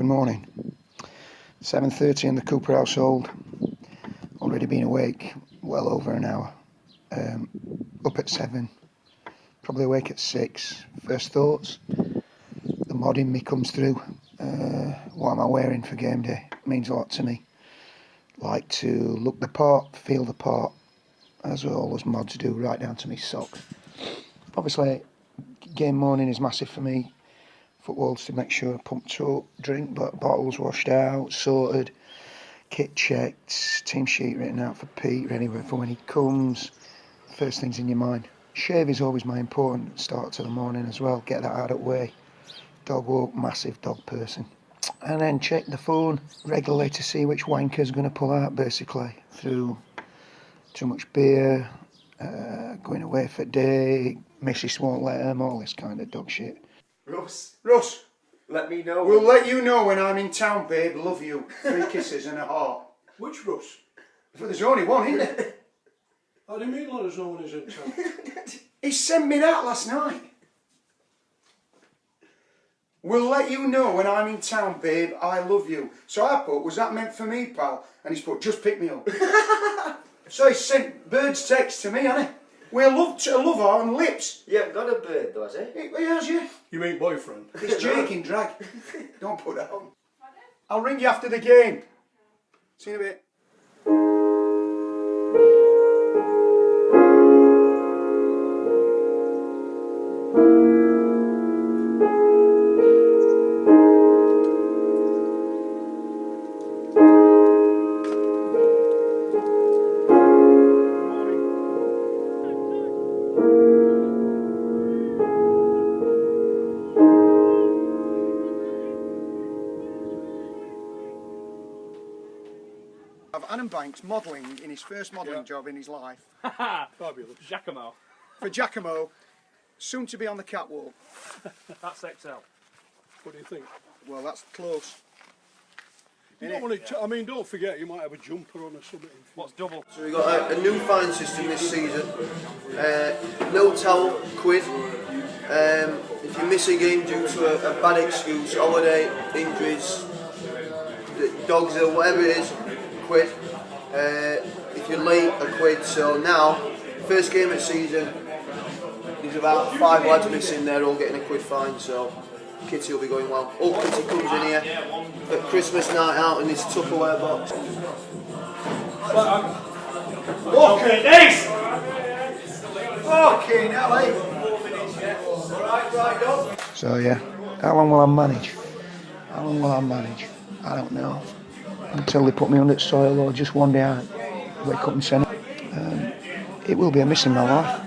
Good morning. 7:30 in the Cooper household. Already been awake well over an hour. Up at 7. Probably awake at 6. First thoughts. The mod in me comes through. What am I wearing for game day? Means a lot to me. Like to look the part, feel the part, as all us mods do, right down to me socks. Obviously, game morning is massive for me. Footballs to make sure pumped up, drink bottles washed out, sorted, kit checked, team sheet written out for Pete, ready for when he comes. First things in your mind. Shave is always my important start to the morning as well. Get that out of the way. Dog walk, massive dog person. And then check the phone regularly to see which wanker's going to pull out, basically, through too much beer, going away for a day, missus won't let him, all this kind of dog shit. Russ, let me know. We'll let you know when I'm in town, babe. Love you. 3 kisses and a heart. Which Russ? But there's only one, isn't there? How do you mean there's no one is in town? He sent me that last night. We'll let you know when I'm in town, babe. I love you. So I put, was that meant for me, pal? And he's put, just pick me up. So he sent bird's text to me, hasn't he? We love her on lips. You haven't got a bird though, has he? He has, yeah. You mean boyfriend? It's Jake in drag. Don't put that on. I'll ring you after the game. See you in a bit. Adam Banks modelling in his first modelling job in his life. Fabulous. Giacomo. For Giacomo, soon to be on the catwalk. That's XL. What do you think? Well, that's close. You don't want to, I mean, don't forget you might have a jumper on or something. What's double? So we've got a new fine system this season. No towel, quid. If you miss a game due to a bad excuse, holiday, injuries, dogs ill, whatever it is, quid. If you're late, a quid. So now, first game of the season, there's about 5 lads missing. They're all getting a quid fine. So Kitty will be going well. Oh, Kitty comes in here at Christmas night out in his Tupperware box. Okay, nice. Fucking hell, eh? So yeah, how long will I manage? How long will I manage? I don't know. Until they put me under soil or just one day I wake up and send it. It will be a miss in my life.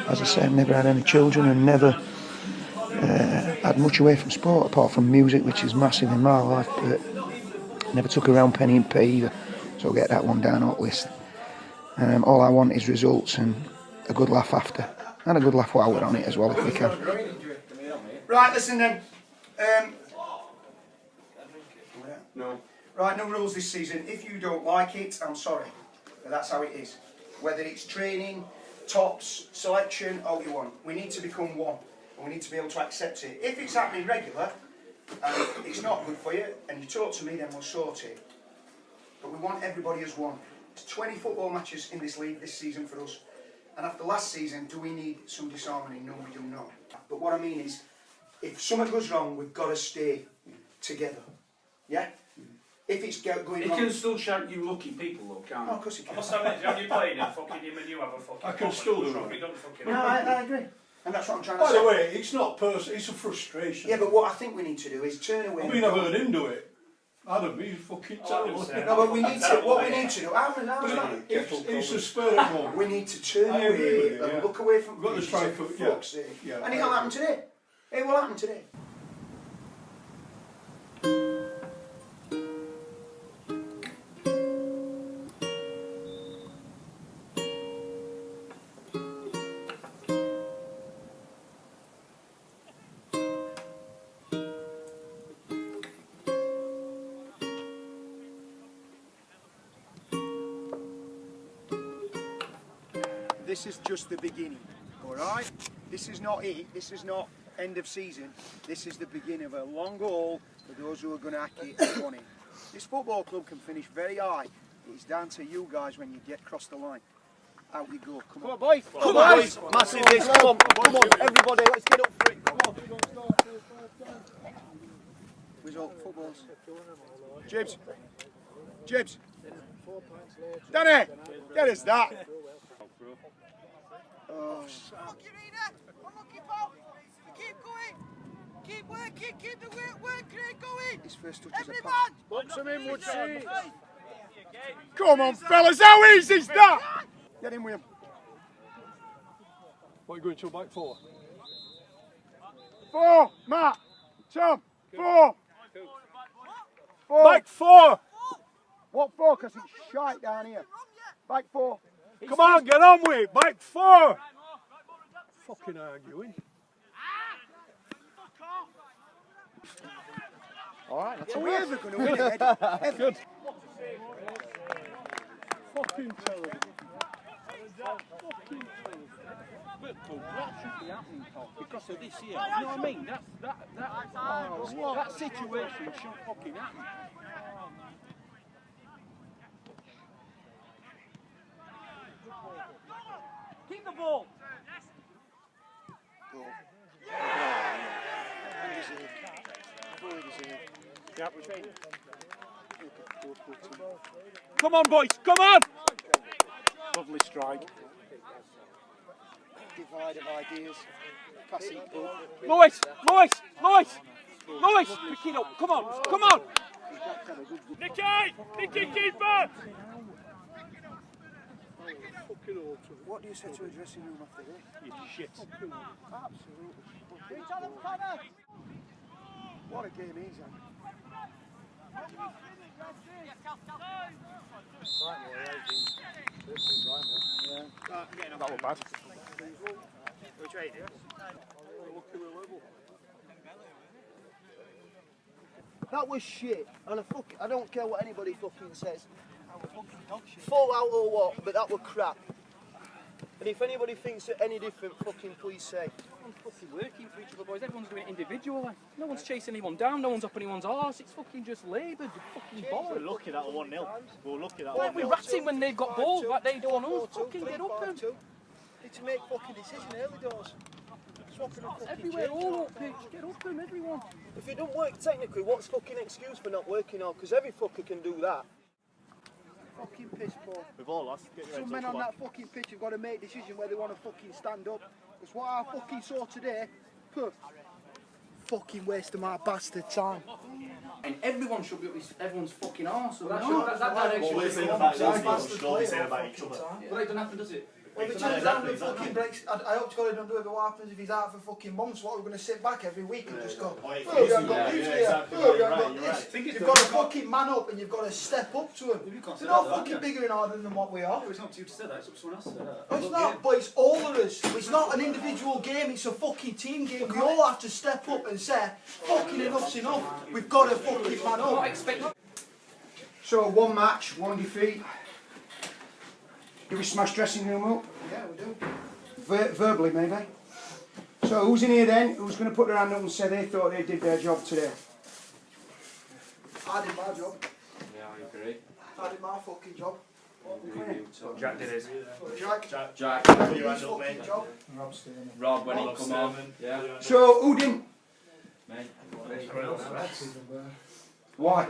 As I say, I've never had any children and never had much away from sport apart from music, which is massive in my life, but never took a round penny in pay either. So I'll get that one down on the list. All I want is results and a good laugh after. And a good laugh while we're on it as well, if we can. Right, listen then. No. Right, no rules this season. If you don't like it, I'm sorry. But that's how it is. Whether it's training, tops, selection, all you want. We need to become one. And we need to be able to accept it. If it's happening regular, and it's not good for you, and you talk to me, then we'll sort it. But we want everybody as one. There's 20 football matches in this league this season for us. And after last season, do we need some disharmony? No, we do not. But what I mean is, if something goes wrong, we've got to stay together. Yeah? If it's going wrong... He can still shout you lucky people though, can't he? Oh, of course he can. I must admit, have you played him, fucking him and you have a fucking... I can still do wrong. that. You don't fucking... No, I agree. And that's what I'm trying to say. By the way, it's not personal, it's a frustration. Yeah, but what I think we need to do is turn away... I mean, I've heard him do it. That'd be fucking terrible. No, but we need to... What we need to do... It's a spirit one. We need to turn I agree away with you, and yeah. look away from... We've got to try for... fuck's sake. Yeah, And it'll happen today. It will happen today. This is just the beginning, alright? This is not it, this is not end of season, this is the beginning of a long haul for those who are going to hack it and want it. This football club can finish very high. It's down to you guys when you get across the line. Out you go. Come on, boys. Come on, boys. Massive this. Come on, everybody. Let's get up for it. Come on. Result, footballs. Jibs. Jibs. Danny, get us that. Oh. Keep going! Keep working! Keep the work rate going! His first touch is a Every pass. man! Box him in, Woodseats. Come on, fellas, how easy's that? Get in with him. What are you going to back for? 4, Matt. Tom, 4. 4. Back 4! What 4? Because it's shite down here. Back 4. Come on, get on with it! Back 4! Fucking arguing. Alright, that's Are we ever going to win it, Eddie? Good. Fucking terrible. Fucking terrible. But that should be happening, Paul, because of this here. You know what I mean? That situation shouldn't fucking happen. Keep the ball! Goal. Undeserved. Fully deserved. Yep. Come on, boys, come on! Lovely strike. Divide of ideas. Passing ball. Lois, pick it up, come on! Nicky, keeper! Fucking awesome. What do you say to a dressing room after this? You shit. Absolutely. What a game he's had. That was bad. That was shit. And I don't care what anybody fucking says. Fall out or what, but that was crap. And if anybody thinks that any different, fucking please say. Everyone's fucking working for each other, boys. Everyone's doing it individually. No one's chasing anyone down. No one's up anyone's arse. It's fucking just laboured. Fucking bollocks. We're lucky that 1-0. We're lucky that Why 1-0. are we ratting when they've got balls like they do on us? Fucking get up them. Need to make fucking decision early doors. Swapping and fucking Everywhere, change. all up pitch. Get up them, everyone. If it don't work technically, what's fucking excuse for not working on? Because every fucker can do that. Fucking piss poor. We've all lost. Get your Some heads men up, on come that fucking pitch have got to make a decision where they want to fucking stand up. Because what I fucking saw today, fucking waste of my bastard time. And everyone should be up everyone's fucking arse. So that What we're saying about those people should all be saying about each other. But it doesn't happen, does it? Well, if he turns around and fucking breaks, I hope to God he don't do it, but what happens if he's out for fucking months? What, we're going to sit back every week and just go, oh, you haven't got these here, oh, you haven't got this. You've got to fucking man up and you've got to step up to him. They're not fucking bigger and harder than what we are. It's not you to say that, it's up to someone else to say that. No, it's not, but it's all of us. It's not an individual game, it's a fucking team game. We all have to step up and say, fucking enough's enough. We've got to fucking man up. So 1 match, 1 defeat. Do we smash dressing room up? Yeah, we do. Verbally, maybe. So who's in here then? Who's going to put their hand up and say they thought they did their job today? I did my job. Yeah, I agree. I did my fucking job. Jack did his. Jack. Put your hand up, mate. Fucking job. Rob, when he come on. Yeah. So who didn't? Me. Why?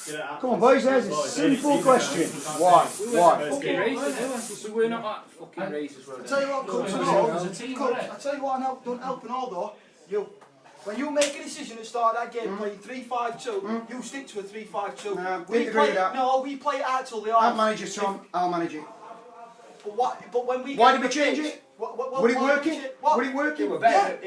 Yeah, Come on, boys, there's a simple question. Why? Why? Fucking racist, we were not that fucking racist. I tell you what, Coach, I tell you what, don't help and all though. You, when you make a decision at the start of that game, playing 3-5-2, you stick to a 3-5-2. No, we didn't agree with that. No, we play it out till the I'll half. manage it, Tom. I'll manage it. But when we Why get did we the change pitch, it? What, Would it why work did it? you- what? Would it work it? It were better.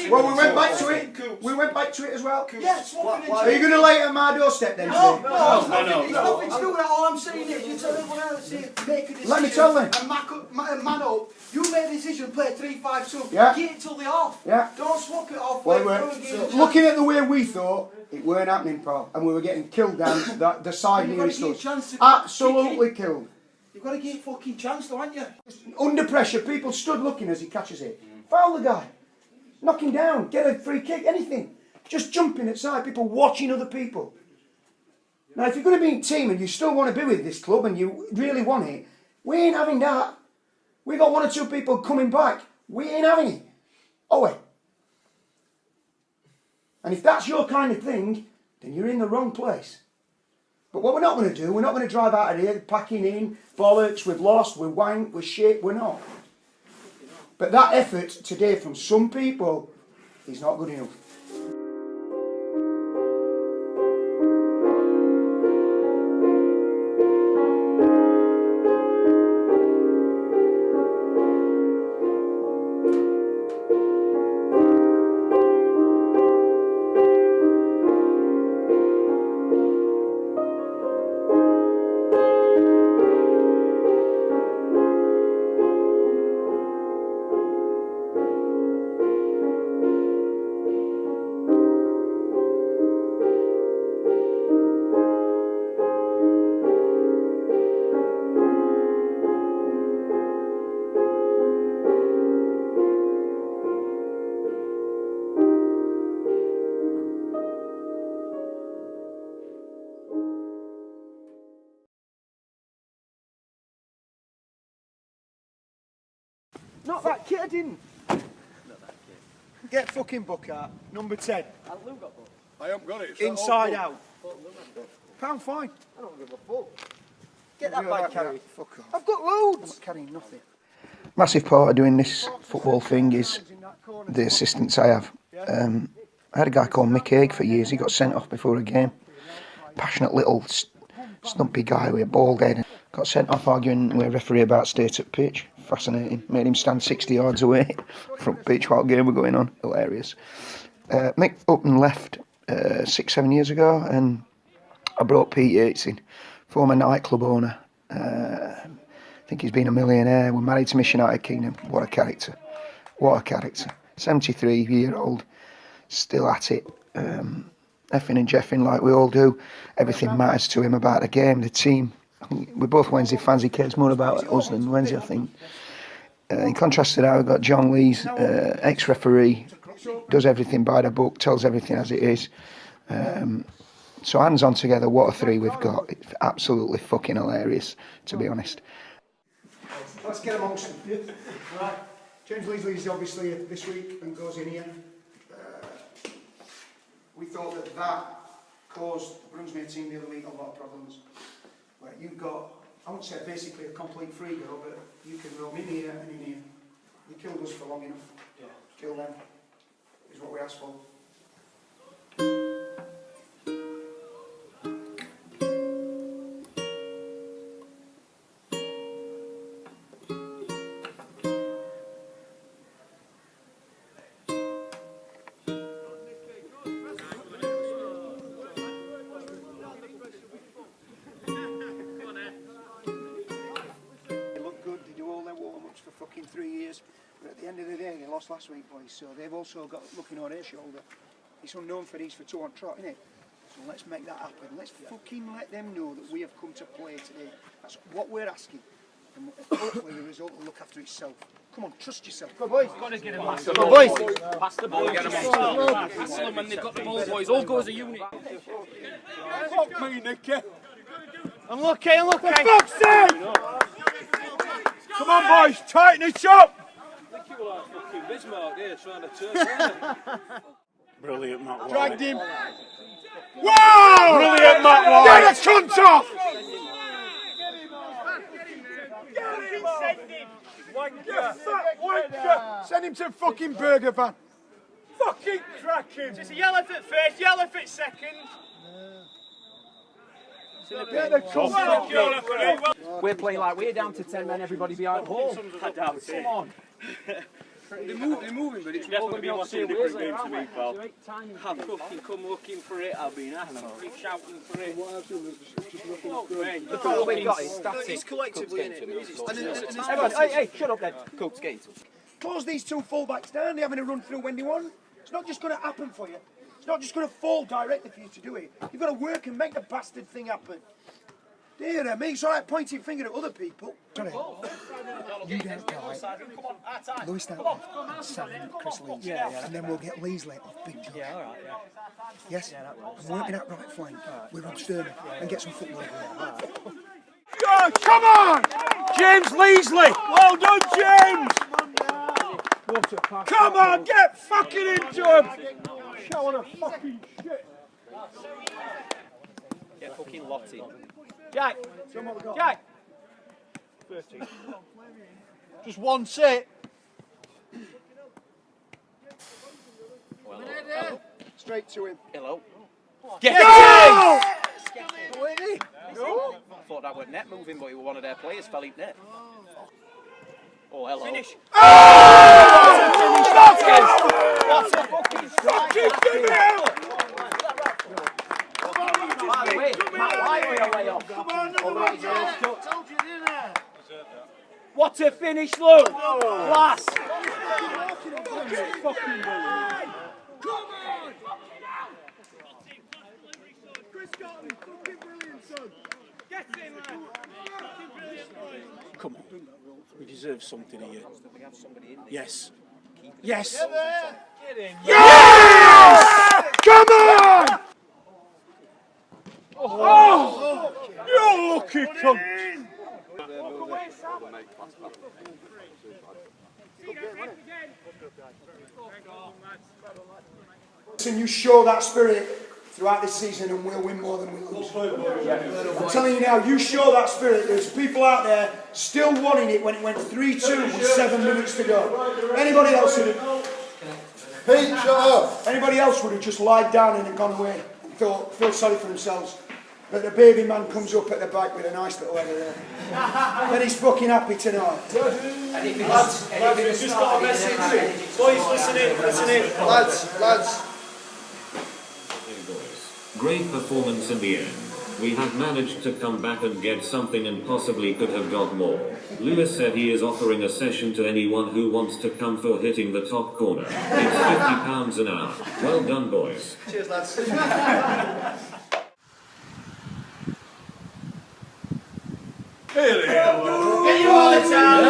Well, we went back to it. We went back to it as well. Yeah, swapping and Are you going to lay it at my doorstep then, No, Steve? no, it's nothing to do with that. All I'm saying is, you tell everyone else here, make a decision. Let me tell them. And man up. You made a decision, play 3-5-2. Yeah. Get it till the half. Yeah. Don't swap it off. Well, wait it for a game. weren't. Looking at the way we thought, it weren't happening, pal. And we were getting killed down the side You've got to nearest give a us. chance to Absolutely killed. You've got to give fucking chance though, haven't you? Under pressure, people stood looking as he catches it. Foul the guy. Knock him down. Get a free kick. Anything. Just jumping outside. People watching other people. Now, if you're going to be in team and you still want to be with this club and you really want it, we ain't having that. We got 1 or 2 people coming back. We ain't having it. Are we? And if that's your kind of thing, then you're in the wrong place. But what we're not going to do, we're not going to drive out of here packing in, bollocks, we've lost, we're wank, we're shit, we're not. But that effort today from some people is not good enough. Not that kid, I didn't. Not that kid. Get fucking book out. Number 10. I haven't got it. Inside out. Pound fine. I don't give a fuck. Get that bag carried. Fuck off. I've got loads. I'm not carrying nothing. Massive part of doing this football thing is the assistants I have. I had a guy called Mick Haig for years. He got sent off before a game. Passionate little stumpy guy with a bald head. Got sent off arguing with a referee about state at pitch. Fascinating. Made him stand 60 yards away from pitch while game were going on. Hilarious. Mick up and left 6-7 years ago, and I brought Pete Yates in, former nightclub owner. I think he's been a millionaire. We're married to Miss United Kingdom. What a character. What a character. 73-year-old, still at it. Effing and jeffing like we all do. Everything matters to him about the game, the team. We're both Wednesday fans. He cares more about us than Wednesday, I think. In contrast to that, we've got John Lees, ex-referee, does everything by the book, tells everything as it is. So hands on together, what a three we've got. It's absolutely fucking hilarious, to be honest. Let's get amongst them. Right. James Leesley's obviously this week and goes in here. We thought that caused Brunsmere team the other week a lot of problems. Where you've got, I won't say basically a complete free go, but you can roam in here and in here. You killed us for long enough. Yeah. Kill them is what we asked for. For fucking 3 years, but at the end of the day they lost last week, boys, so they've also got looking on their shoulder. It's unknown for these for 2 on trot, isn't it? So let's make that happen. Let's fucking let them know that we have come to play today. That's what we're asking, and hopefully the result will look after itself. Come on, trust yourself. Go boys. Got to get them. Pass the ball, boys. Pass the ball. Get them on. Pass them when they've got the ball, boys. All go as a unit. Fuck me, Nicky. Unlucky, unlucky. For fuck's sake! Come on, boys, tighten it up! Brilliant, Matt White. Dragged him. Wow! Brilliant, Matt White. Get the cunt off! Send him to a fucking burger van. Fucking crack him. It's a yellow for first, yellow for second. Get the cunt off. We're playing like we're down to 10 men, everybody behind the ball. Come on. They're moving, but it's all going to be on a different game to me, pal. I've fucking come looking for it, I've been asking, shouting for it. The ball we've got is static. It's collectively in it. Everyone, hey, shut up then. Coach, get into it. Close these 2 full-backs down, they're having a run through when they want. It's not just going to happen for you. It's not just going to fall directly for you to do it. You've got to work and make the bastard thing happen. Dear me, it's all right pointing finger at other people. Sorry. You get right. Lewis down left, 7, Chris Lees. And then we'll get Leesley off Big Josh. Yeah, alright, yeah. Yes? And work me that right flank with Rob Sterling and get some football over there. Go, come on! James Leesley! Well done, James! What a pass. Come on, get fucking into him! Showing a fucking shit. Get fucking Lottie. Jack! Jack! 13. Just one sit. Straight to him. Hello. Get Go! it! Go! I thought that were net moving, but he was one of their players, fell in net. Oh, hello. Finish. What a fucking strike! Give me out! By the way, Matt White way off. Come on, Told you, didn't I? What a finish, Luke! Class! fucking brilliant. Chris Scotland, fucking brilliant, son. Get in, lad. Fucking brilliant, boys. Come on, we deserve something here. Yes. Yes. Get in. Yes! Come on! Oh! You lucky cunt! Listen, you show that spirit throughout this season and we'll win more than we lose. I'm telling you now, you show that spirit. There's people out there still wanting it when it went 3-2 with 7 minutes to go. Anybody else would have... Hey, shut up! Anybody else would have just lied down and gone away. Feel sorry for themselves. But the baby man comes up at the back with a nice little header there. And he's fucking happy tonight. Lads, we've just got a message. Boys, listen in. Lads. Great performance in the end. We have managed to come back and get something and possibly could have got more. Lewis said he is offering a session to anyone who wants to come for hitting the top corner. It's £50 an hour. Well done, boys. Cheers, lads. Get you all the time.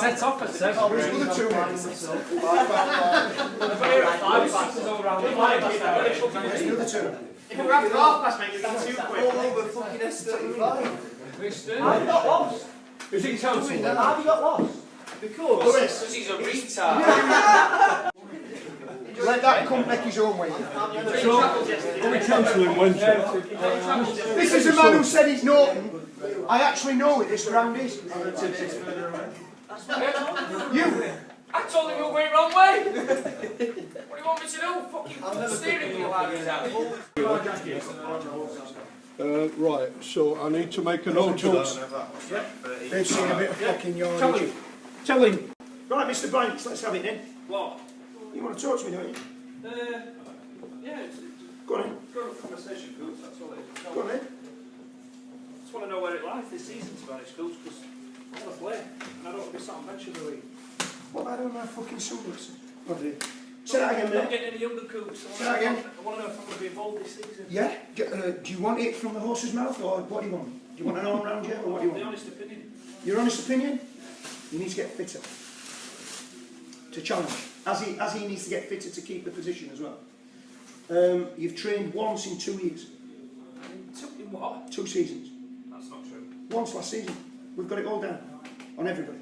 Set off at 7. Who's the 2 minutes? If we're after half past, mate, you're 2 quick. All over fucking S35. I've got lost. Is it cancelled? How have you got lost? Because he's a retard. Let that come make his own way. So, are we cancelling Wednesday? This is a man who said he's Norton. I actually know where this ground is. You. I told him we were going wrong way! What do you want me to do? Fucking steering wheel out of Right, so I need to make a note of that. They've seen a bit of fucking yardage. Tell him. Right, Mr. Banks, let's have it then. What? You want to talk to me, don't you? Yeah, it's Go on in. grown-up conversation, Goots, that's all it is. Go on in. Just want to know where it lies this season, to be honest, Goots, because I want to play, and I don't want to be sat on bench every week. What have I done with my fucking sunglasses? What did Say that again, I'm not mate. getting any younger Goots. Say that again. I want to know if I'm going to be involved this season. Yeah? Do you want it from the horse's mouth, or what do you want? Do you want an arm around you, or what do you The want? honest opinion. Your honest opinion? You need to get fitter. To challenge. As he needs to get fitter to keep the position as well. You've trained once in 2 years. In what? 2 seasons. That's not true. Once last season. We've got it all down. On everybody.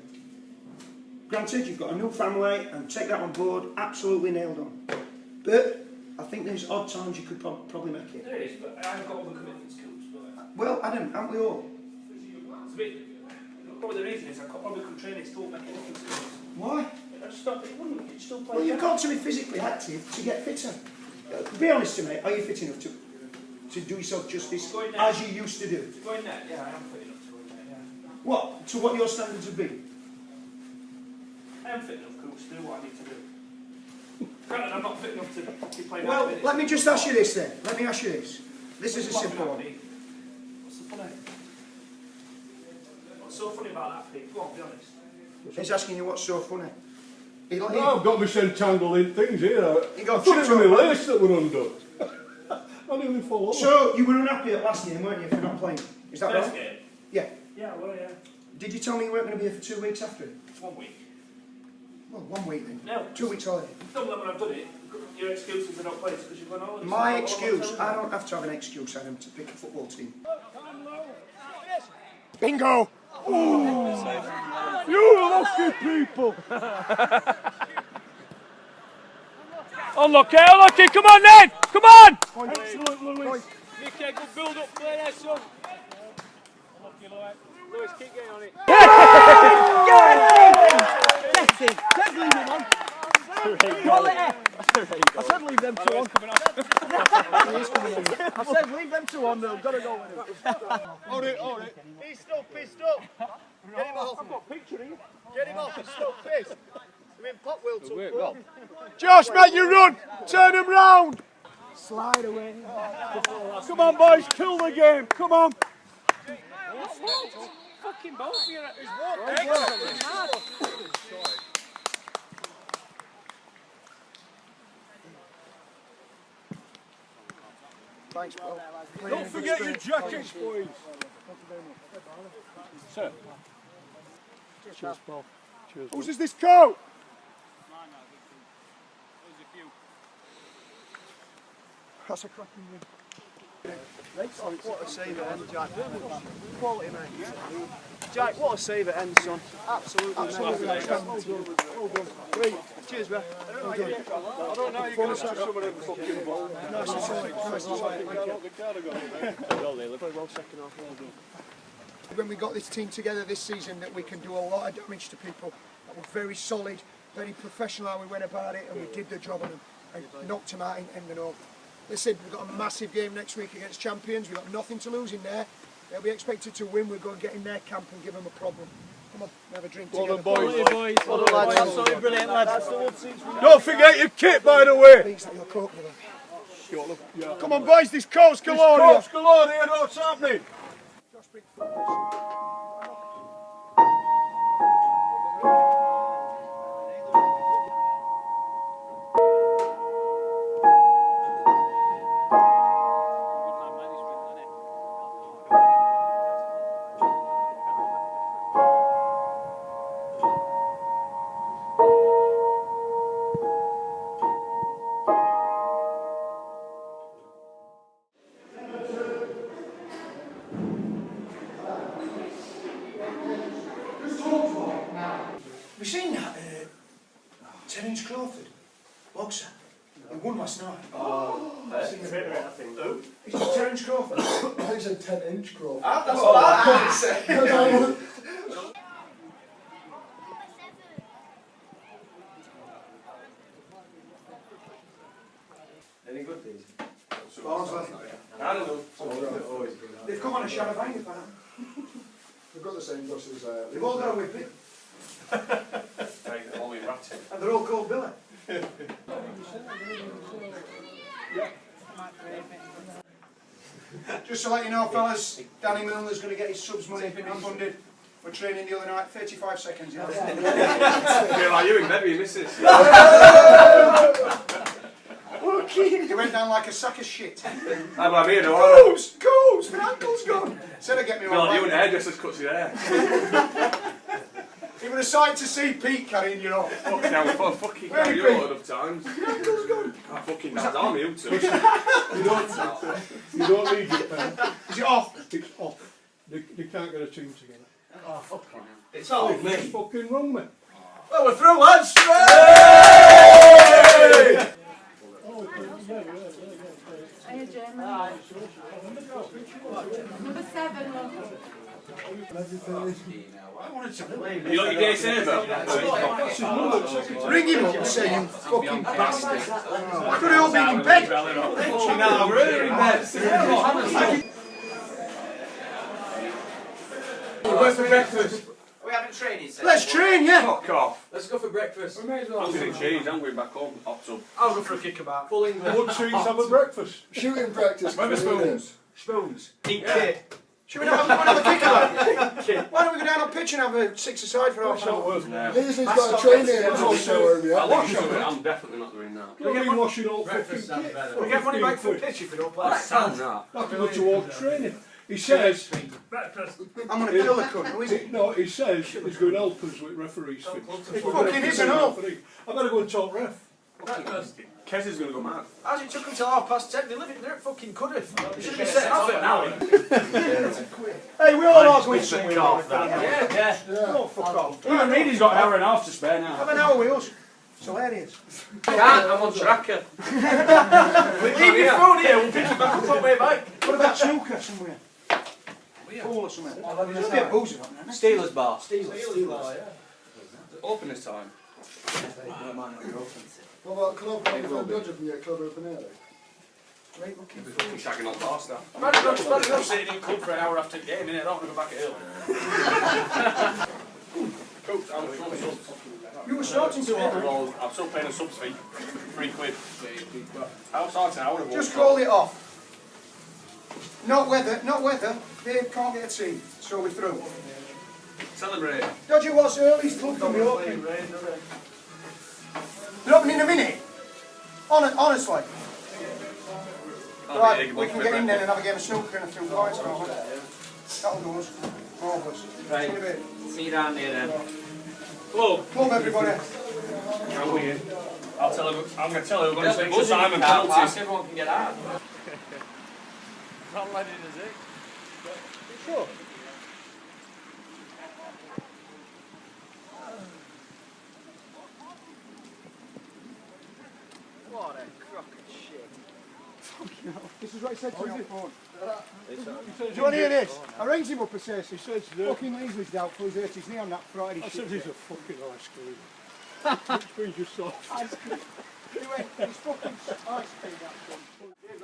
Granted, you've got a new family, and take that on board, absolutely nailed on. But I think there's odd times you could probably make it. There is, but I've got other commitments, Goots. Well, Adam, haven't we all? It's a bit... Probably the reason is I probably could train it, still make a difference. Why? I just thought it wouldn't, you'd still play. Well, you've got to be physically active to get fitter. Be honest to me, are you fit enough to do yourself justice as you used to do? Going net, yeah, I am fit enough to go in net, yeah. What? To what your standards would be? I am fit enough, Goots, to do what I need to do. Granted, I'm not fit enough to be playing. Well, let me just ask you this then. Let me ask you this. This is a simple one. What's the funny? What's so funny about that, Pete? Go on, be honest. He's asking you what's so funny. I've got me entangled in things here. I got thought it was my lace that were undone. I nearly fall over. So, you were unhappy at last game, weren't you, for not playing? Is that First right? game? Yeah. Yeah, well, yeah. Did you tell me you weren't going to be here for 2 weeks after it? 1 week. Well, 1 week then. No. 2 weeks holiday. No, when I've done it, your excuse is not playing because you've gone holiday. My excuse, I don't have to have an excuse, Adam, to pick a football team. Bingo! You lucky people! Unlucky, unlucky, come on then! Come on! Excellent, Lewis. Nicky, good build up play there, son. Unlucky, Lewis. Lewis, keep getting on it. Let's leave him on. Quality. I said leave them two on. I said leave them two on, they've got to go with it. Hold it. He's still pissed up. Get him off. I've got a picture here. Get him off, he's still pissed. We're in pot will too. Josh, make you run. Turn him round. Slide away. Come on, boys. Kill the game. Come on. Fucking both of you. Thanks, bro. Don't forget your jackets, boys. Sir. Cheers, Paul. Cheers. Whose is this coat? That's a cracking win. What a save at end, Jack. Quality, mate. Jack, what a save at end, son. Absolutely amazing. Great. Cheers, bro. I don't know you're going to have some of them fucking balls. Nice and solid. Nice and solid. Thank you. Very well second half. When we got this team together this season, that we can do a lot of damage to people. That were very solid, very professional how we went about it, and we did the job on them and knocked them out in the north. Listen, we've got a massive game next week against champions. We've got nothing to lose in there. They'll be expected to win. We're going to get in their camp and give them a problem. Come on, have a drink together. Boys. Well done, lads. Absolutely brilliant, lads. Don't forget your kit, by the way. Thinks that you're caught with them. Come on, boys. This coat's galore. This coat's galore here. What's happening? Have you seen that? Terence Crawford, boxer. He won last night. Who? He's Terence Crawford. I said 10-inch Crawford. That's what I said. Any good these? I don't know. They've come on a shot of anger, fan. We've got the same brush as They've all got a whippet. And they're all called Billy. Just to let you know, fellas, Danny Milner's going to get his subs money refunded for training the other night. 35 seconds. Feel like you in bed with your missus. He went down like a sack of shit. How about me, though? Coos! My ankle's gone! Said I'd get me God, on you and the hairdresser's cuts your hair. It was a sight to see Pete carrying you off. Fucking hell, we've fucking carried you a lot of times. Your ankle's gone. I fucking dad's army, you two. You don't need it, man. Is it off? It's off. They can't get a team together. Oh, fucking hell. It's all It's me. fucking wrong, man. Well, we're through, lads! Hiya, Jim. Number 7, love. I wanted to play. You got your day saver? Ring him up and say, you fucking bastard. I could have all been in bed. Fucking hell, we're in bed. Where's for breakfast? We haven't training set. Let's train, yeah. Fuck off. Let's go for breakfast. I'm going to change, I'm going back home. Hot tub. I'll go for a kickabout. Full English. Woodseats have a breakfast. Shooting practice. Remember spoons? Spoons. Eat kit. Should we not have a kick out? Why don't we go down on pitch and have a 6-a-side for half an hour? He's got a training and also I'm definitely not doing that. You've been washing all fucking Breakfast kit. sounds better. We get money back for a pitch if we don't play. Sounds that. Have to go towards training. He says... I'm going to kill the cunt, who is it? No, he says he's going to help us with referees fix. It fucking isn't up. I better go and talk ref. Kez is going to go mad. As it took until 10:30, they live it, they're at fucking Cuddiff. They should be Set setting off off it it now. Hey, we all are going somewhere. Yeah. Oh, fuck off. Even Reedy's got an hour and a half to spare now. Have an hour with us. It's hilarious. Can't, I'm on tracker. Leave your phone here, we'll pick you back up on the way back. What about snooker somewhere? Pool or something? There's a bit of booze on there. Steelers bar. Open this time. What about club? Can you get club open early? Right, looking for Fucking shagging on past now. Imagine I'm sitting in club for an hour after the game, innit? I don't want to go back at early. Coach, I'm subs. You were starting to order. I'm still paying a subs fee. £3. Outside an hour. Just call it off. Not weather. They can't get a team, so we're through. Celebrate. Dodgy was early, club can be open. They're open in a minute. Honestly. Right, we can get in there and have a game of snooker and a few points. That'll do us. Marvellous. Right. See you down there then. Club, everybody. I'm going to tell her we're going to speak to Simon penalties. Everyone can get out. Not letting us in. Sure. What a crock of shit. Fucking hell. This is what he said to me on the phone. Do you want to hear this? I rang him up and says, he says, fucking Leesley's doubtful, he's hurt his knee on that Friday. I said he's a fucking ice cream. Which means you're soft. Ice cream. He went, he's fucking ice cream, that cunt.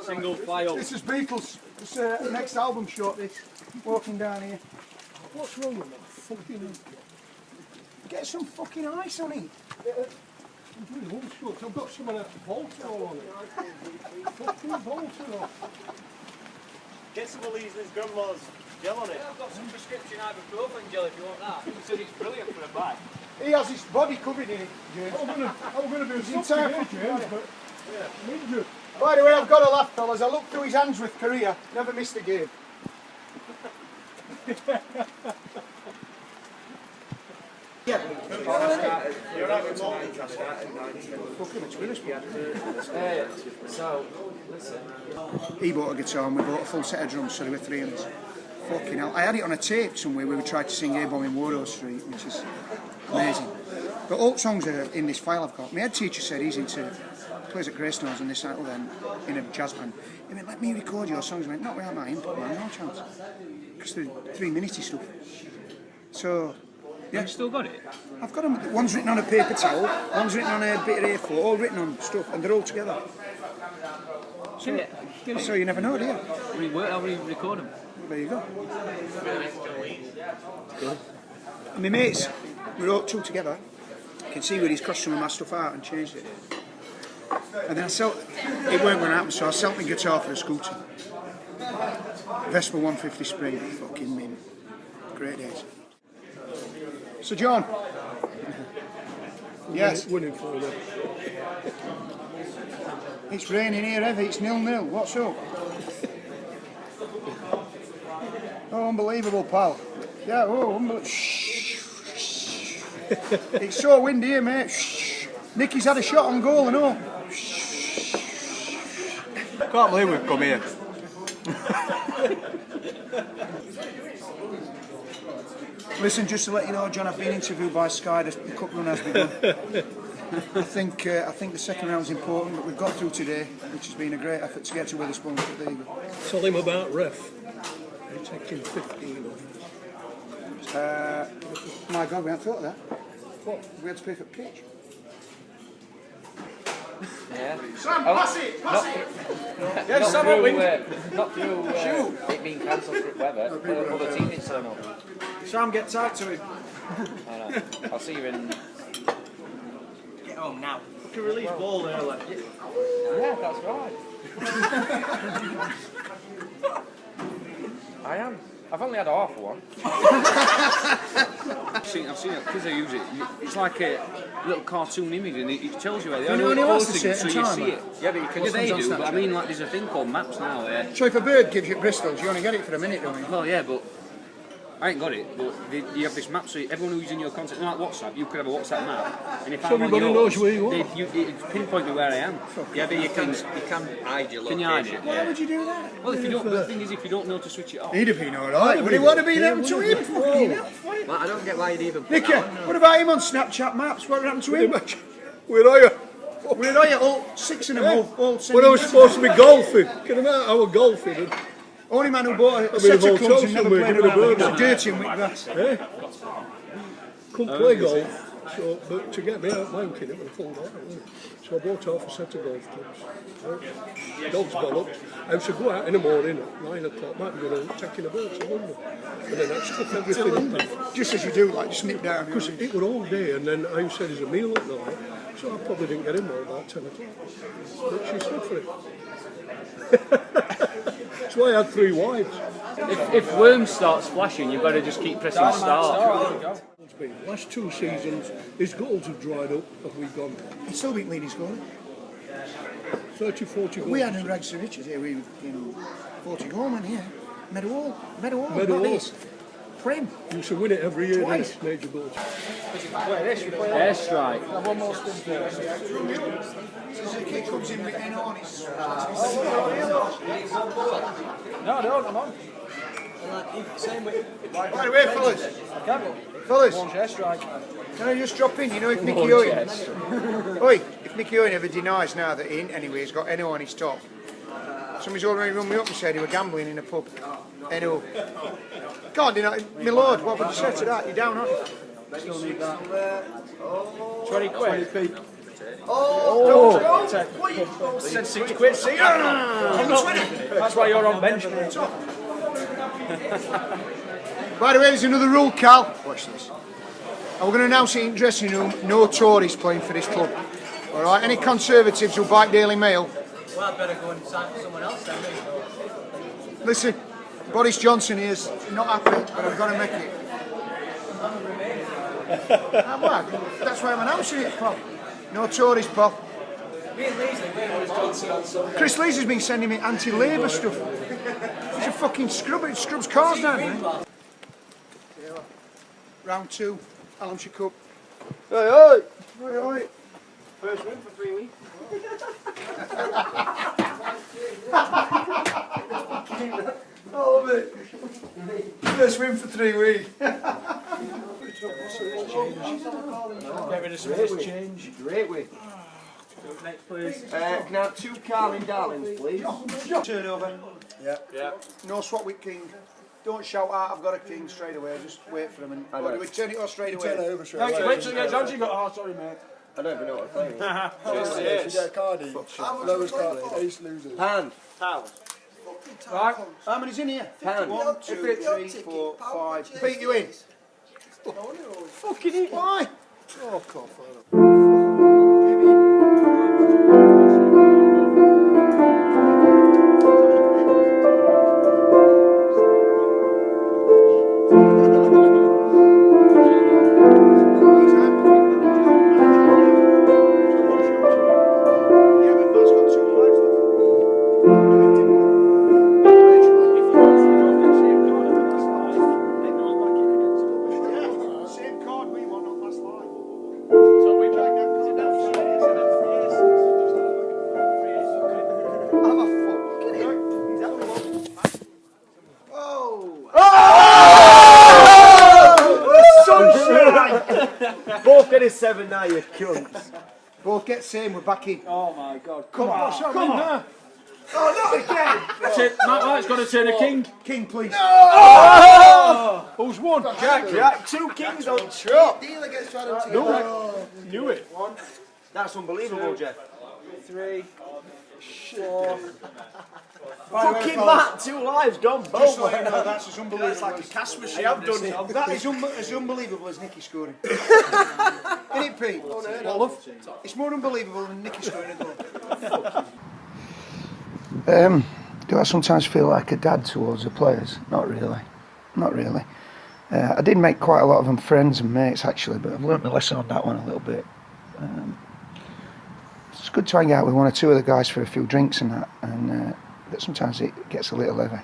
Single file. This is Beatles. It's next album shot, this. Walking down here. What's wrong with that fucking... Get some fucking ice on it. I've got some of that Voltron on it. Fucking Voltron. Get some of Leesley's grandma's gel on it. I've got some prescription ibuprofen gel if you want that. He said it's brilliant for a bag. He has his body covered in it, James. I'm going to be a He's sub entire to James, but I'm injured. By the way, I've got a laugh, fellas. I looked through his hands with Korea. Never missed a game. Yeah. So, listen. He bought a guitar and we bought a full set of drums, so there were 3 of us. Fucking hell. I had it on a tape somewhere where we tried to sing A-Bomb in Wardour Street, which is amazing. But all songs are in this file I've got. My head teacher said he's plays at Greystones and this and that, in a jazz band. He went, let me record your songs. I went, not without my input, man, no chance. Because they're 3-minute stuff. So, yeah. You've still got it? I've got them. One's written on a paper towel, one's written on a bit of A4, all written on stuff, and they're all together. So you never know, do you? How do you record them? There you go. And my mates, we wrote 2 together. You can see where he's crossed some of my stuff out and changed it. And then it weren't going to happen, so I sold my guitar for a scooter. Vespa 150 Spring, fucking mint. Great days. So John. Yes. Winning for them. It's raining here heavy, it's 0-0. What's up? Oh, unbelievable, pal. Yeah, unbelievable. It's so windy here, mate. Nicky's had a shot on goal and all. Can't believe we've come here. Listen, just to let you know, John, I've been interviewed by Sky. The cup run has begun. I think the second round's important, but we've got through today, which has been a great effort to get to Witherspoon. But there you go. Tell him about ref. They're taking 15 off. My God, we hadn't thought of that. What? We had to pay for pitch. Yeah. Sam, pass it! Pass it! Not through it being cancelled for weather, but other teams didn't turn up. Sam, get tight to him. I know. I'll see you in... Get home now. We can release ball early. Yeah, that's right. I am. I've only had half of one. I've seen it because I use it. It's like a little cartoon image and it tells you where they are. Anyone who has to Posting see it so in you time, see like? it. Yeah, but What's they on do. But I Snapchat? mean, like, there's a thing called maps now. So if a bird gives you Bristol's, you only get it for a minute, don't you? Well, yeah, but I ain't got it. But you have this map, so everyone who's in your contact, like WhatsApp, you could have a WhatsApp map, and if So I'm on everybody yours, knows where you are. it pinpoint me where I am. Yeah, but you can hide your Can you hide it? Why Yeah. would you do that? Well, if you don't, the thing is, if you don't know to switch it off. He'd have been alright. Would he want to be there to him? Fucking hell. Well, I don't get why you'd even put Nicky, that on, no. what about him on Snapchat maps? What happened to him? Where are you? Where are you? All 6 of them, all When I was supposed to be golfing, can you imagine I was golfing? And only man who bought a I'm in set a of clubs hotel and never somewhere played giving a around. bird It's on. dirty and with grass. couldn't play golf, so but to get me out my own kid, it was a full night. So I bought half a set of golf clubs. Dog's bollocks. I used to go out in the morning at 9 o'clock, might be going out taking a bird to London. And then I'd stuff everything in. Just as you do, like just nip down. Because it was all day, and then I said there's a meal at night, so I probably didn't get in there about 10 o'clock. But she said for it. That's why I had 3 wives. If worm starts flashing, you've got to just keep pressing start. Last 2 seasons, his goals have dried up, have we gone? He still beat Leeds scoring. 30, 40 goals. We had a Rags Richards here, we in 40 goal man here. Meadowhall, Meadowhall. not this. Prim. You used to win it every year, Twice. didn't it? Major goals. Airstrike. One more spin there. Suzuki comes in with N on his. No, come on. By the way, fellas. Fellas. Can I just drop in? You know, if Mickey Owen. Oi, if Mickey Owen ever denies now that he ain't anyway, he's got NO on his top. Somebody's already run me up and said he were gambling in a pub. NO. Can't deny it. My lord, what would you say to that? You're down on it. Still need that. 20 quid. 20p. Oh, Said 6 quid. See? That's why you're on bench. by the way, there's another rule, Cal. Watch this. And we're going to announce it in dressing room. No Tories playing for this club. All right. Any Conservatives who bite Daily Mail. Well, I better go and sign for someone else then. Listen, Boris Johnson is not happy, but I've got to make it. Well, that's why I'm announcing it, pal. No Tories, pal. Me and Leesley, Boris Johnson on Sunday. Chris Lees has been sending me anti-Labour stuff. He's a fucking scrub. It scrubs cars down, man. Round 2, Alamshire Cup. Hey! First win for 3 weeks. I love it. First win for 3 weeks. Get rid of some of this change. Great win. Next, please. Can I have 2 Carling Darlings, please? Turnover. Yeah. No swap with King. Don't shout out, I've got a King straight away. Just wait for them. And we turn it off straight away. Turn it over straight Thank away. you. Wait till you get John, you got. Oh, sorry, mate. I don't even know what I'm playing. Yes. You get Cardi, lowest Cardi, ace losers. Hand. Right, how many's in here? 10. 1, 2, 3, 4, 5. Beat you in. Fucking it. Why? Oh, cough. Same card we won on last live. So we Jack, that card down. I'm a fucking idiot. Is that what we want? Sunshine! Both get a 7 now, you cunts. Both get same, we're back in. Oh my God. Come on, Come on. Oh, not again! That's it. Matt White's got to turn a king. King, please. Who's won? Jack, 2 kings on trot. Dealer gets trying to Knew it. That's unbelievable, Jeff. 3, 4. Fucking Matt, 2 lives gone Just both so you know, ways. that's as unbelievable. It's like a cash machine. I've done it. That is as unbelievable as Nicky scoring. Isn't it, Pete? It's more unbelievable than Nicky scoring a goal. Do I sometimes feel like a dad towards the players? Not really. Not really. I did make quite a lot of them friends and mates actually, but I've learnt my lesson on that one a little bit. It's good to hang out with one or two of the guys for a few drinks and that, and but sometimes it gets a little heavy.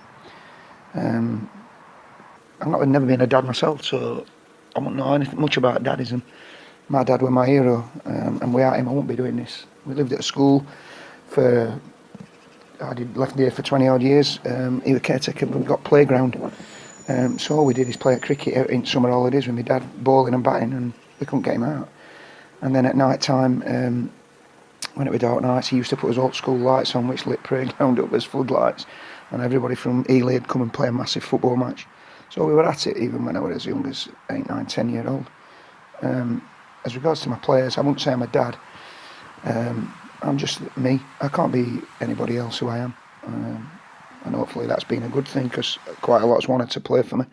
I've never been a dad myself, so I won't know anything much about dadism. My dad was my hero, and without him I wouldn't be doing this. We lived at a school for, left there for 20 odd years. He was caretaker, but we got playground. So all we did is play at cricket out in summer holidays with my dad, bowling and batting, and we couldn't get him out. And then at night time, when it was dark nights, he used to put his old school lights on, which lit playground up as floodlights, and everybody from Ely would come and play a massive football match. So we were at it even when I was as young as 8, 9, 10 year old. As regards to my players, I wouldn't say I'm a dad. I'm just me. I can't be anybody else who I am. And hopefully that's been a good thing, because quite a lot's wanted to play for me.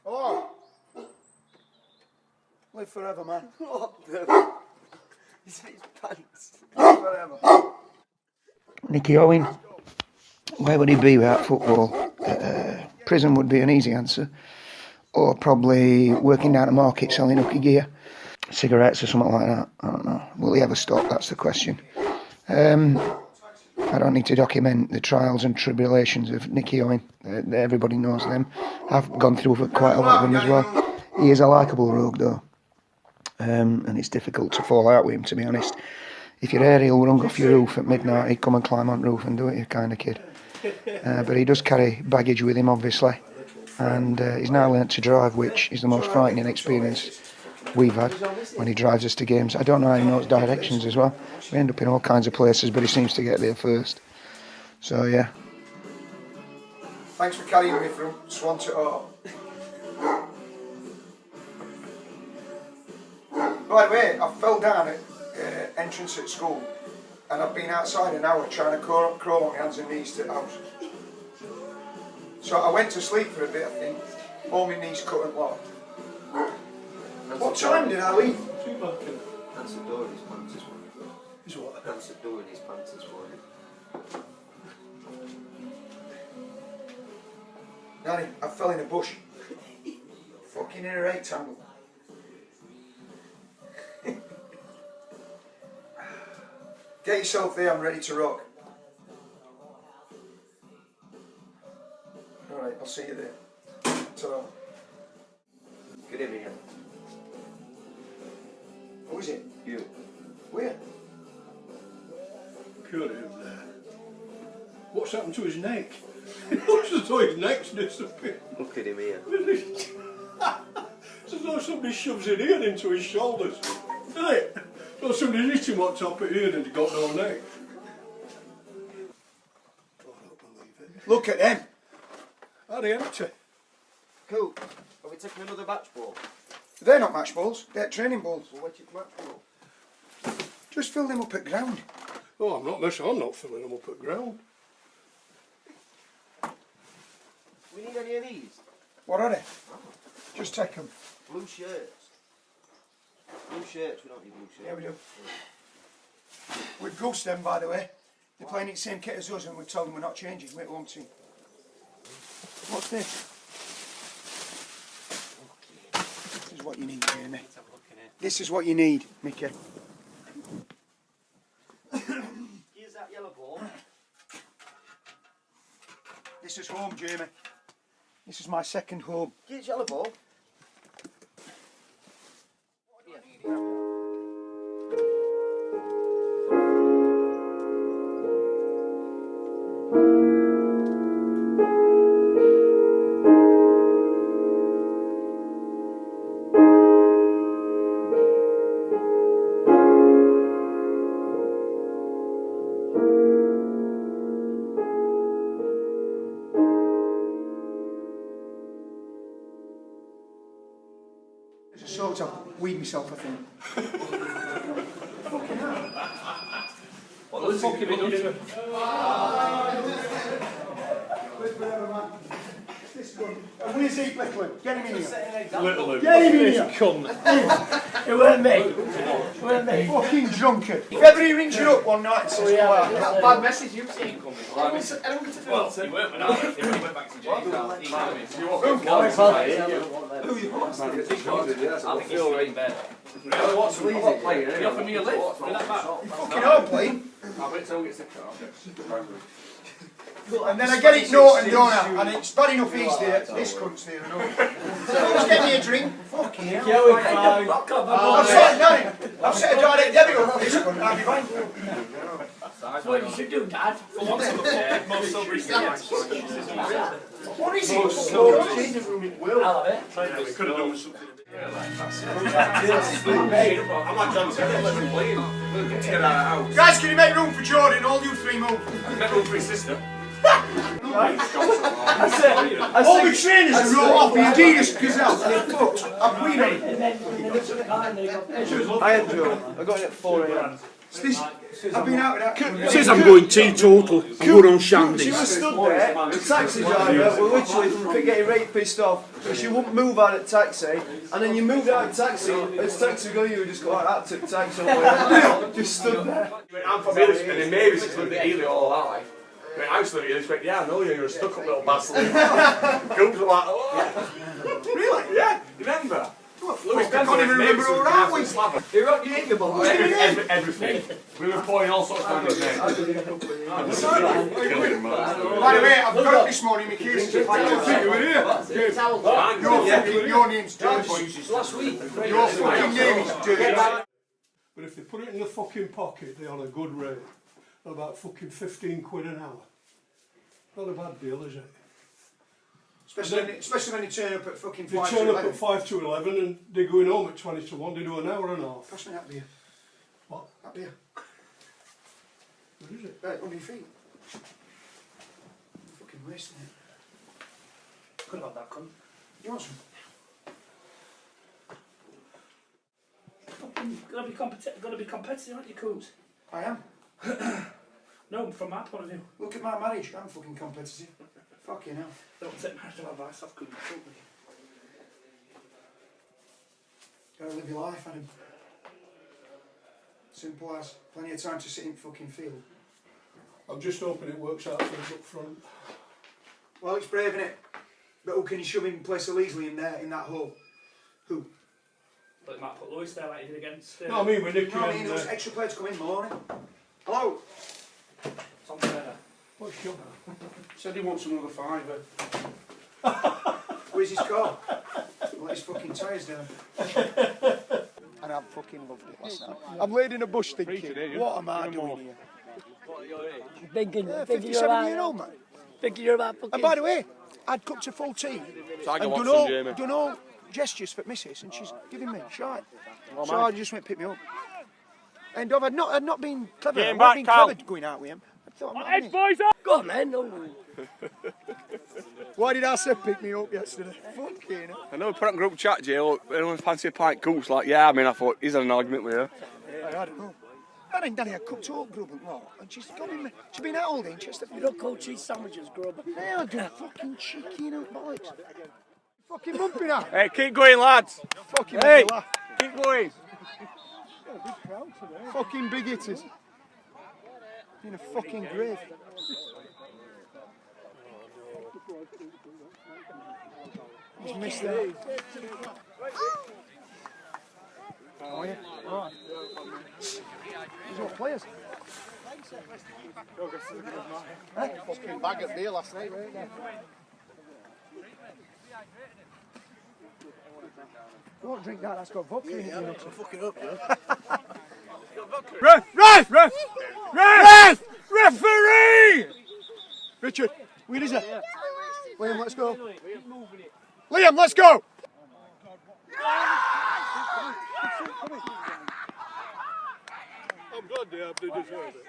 Oh! Live forever, man. What the? He's his pants. Live forever. Nicky Owen, where would he be without football? Prison would be an easy answer, or probably working down a market selling hooky gear, cigarettes or something like that. I don't know. Will he ever stop? That's the question. I don't need to document the trials and tribulations of Nicky Owen. Everybody knows them. I've gone through quite a lot of them as well. He is a likeable rogue though, and it's difficult to fall out with him, to be honest. If your aerial rung off your roof at midnight, he'd come and climb on the roof and do it, you kind of kid. But he does carry baggage with him, obviously, and he's now learnt to drive, which is the most frightening experience we've had when he drives us to games. I don't know how he knows directions as well. We end up in all kinds of places, but he seems to get there first. So yeah. Thanks for carrying me from Swan to Orr. By the way, I fell down at entrance at school, and I've been outside an hour trying to crawl on my hands and knees to the house. So I went to sleep for a bit, I think. All my knees cut and locked. What time did I leave? That's the door in his pants this morning. Is what? That's the door in his pants this morning. Danny, I fell in a bush. Fucking in a rectangle. Get yourself there, I'm ready to rock. Alright, I'll see you there. Ta-ra. Good evening. Who is it? You. Where? Pure him there. What's happened to his neck? It looks as though his neck's disappeared. Look at him here. It's as though somebody shoves an ear into his shoulders. Isn't it? So somebody hit him on top of here and he's got no neck. I don't believe it. Look at them. Are they empty? Cool. Are we taking another match ball? They're not match balls, they're training balls. Well, where's your match ball? Just fill them up at ground. Oh, I'm not filling them up at ground. We need any of these? What are they? Just take them. Blue shirts. Blue shirts, we don't need blue shirts. Yeah, we do. We've goosed them, by the way. They're playing in the same kit as us, and we've told them we're not changing. We're home team. What's this? This is what you need, Jamie. This is what you need, Mickey. Here's that yellow ball. This is home, Jamie. This is my second home. Here's yellow ball. Sort of weed myself, I think. What the fuck have you done to him? Where's he, Little? Get him in here. Little Get him in here. Cunt. It weren't me. Fucking drunkard. If ever he rings you up one night and says, That bad message you've seen coming. Well, you weren't when I left him, he went back to jail. I think he's still in bed. He offered me a lift. fucking hell, playing. I'll wait till he gets the car. And then I get it Norton, don't I? And it's bad enough he's there, this cunt's there, I know. So just get me a drink. Fucking hell. I've set a direct debit up for this cunt, I'll be fine. That's what you should do, Dad. For once in the most sober What is it? I'll have it. We could have done with something. I'm like John said, let's be playing. We'll get together at our house. Guys, can you make room for Jordan? All you three move. Make room for his sister. All the trainers are rolled off the Adidas Gazelle and they're fucked. I've been on it. I had Joe. I got in at 4 a.m. I've been out with that. Says I'm going teetotal. I'm going on shandies. She was stood there, the taxi driver were literally getting right pissed off because she wouldn't move out of the taxi, and then you moved out of the taxi, it's taxi go, you just got like that, took the taxi away, just stood there. I'm from English, and then Mavis has lived at Ely all her life. I used to live at Ely, yeah, I know you're a stuck-up little bastard. Goops were like, oh. Really? Yeah, you remember? I can't even remember who are we? You ain't the ball. Everything. We were pouring all sorts of things in. By the way, I've got up this morning, my kids. Your name's Dirt. Last week. Your fucking name is Dirt. But if they put it in the fucking pocket, they're on a good rate. They're about fucking 15 quid an hour. Not a bad deal, is it? Especially when you turn up at fucking 5 They to turn 11. up at 5 to 11 and they're going home at 20 to 1, they do an hour and a half. Pass me that beer. What? That beer. What is it? Right, under your feet. I'm fucking wasting it. Could have had that cunt. You want some? Gotta be competitive, aren't you, Coots? I am. No, from my point of view. Look at my marriage, I'm fucking competitive. Fucking hell. Don't take marital advice, I've couldn't cope with you. Gotta live your life, Adam. Simple as. Plenty of time to sit in fucking field. I'm just hoping it works out for us up front. Well, it's brave, innit? But who can you shove in place of Leasley in there, in that hole? Who? But it might put Lewis there like he did against... No, I mean, we're Nicky No, I mean, and... those extra players come in, Maloney. Hello? Tom Turner. What's your... Said he wants another fiver. Where's his car? Let his fucking tyres down. And I fucking loved it last night. I'm laid in a bush thinking, what am I doing here? Thinking, 57-year-old man. Thinking you're about fucking... And by the way, I'd cooked a full tea and done all gestures for missus, and she's giving me shite. So I just went pick me up. And I'd not been clever. I'd been clever going out with him. I thought, Go on, man. No. why did I say pick me up yesterday? Fucking hell. I know we put up group chat, Jill. Anyone fancy a pint? Goose, like, yeah, I mean, I thought he's had an argument with her. I don't know. I think Danny, I cooked all grub and what? And she's got him. She's been out all day in Chesterfield. You don't call cheese sandwiches grub. Now I do fucking chicken out bollocks. Fucking bumping out. Hey, keep going, lads. Fucking Hey, laugh. keep going. Fucking big hitters. In a fucking grave. He's missed that. Oh yeah, alright. There's no players. Huh? Fucking bag of beer last night, right there. Don't drink that, that's got vodka in it. Yeah, fuck it up, yeah. Ref! Referee! Richard, where is it? Liam, let's go. Liam, let's go! I'm glad they have to deserve it.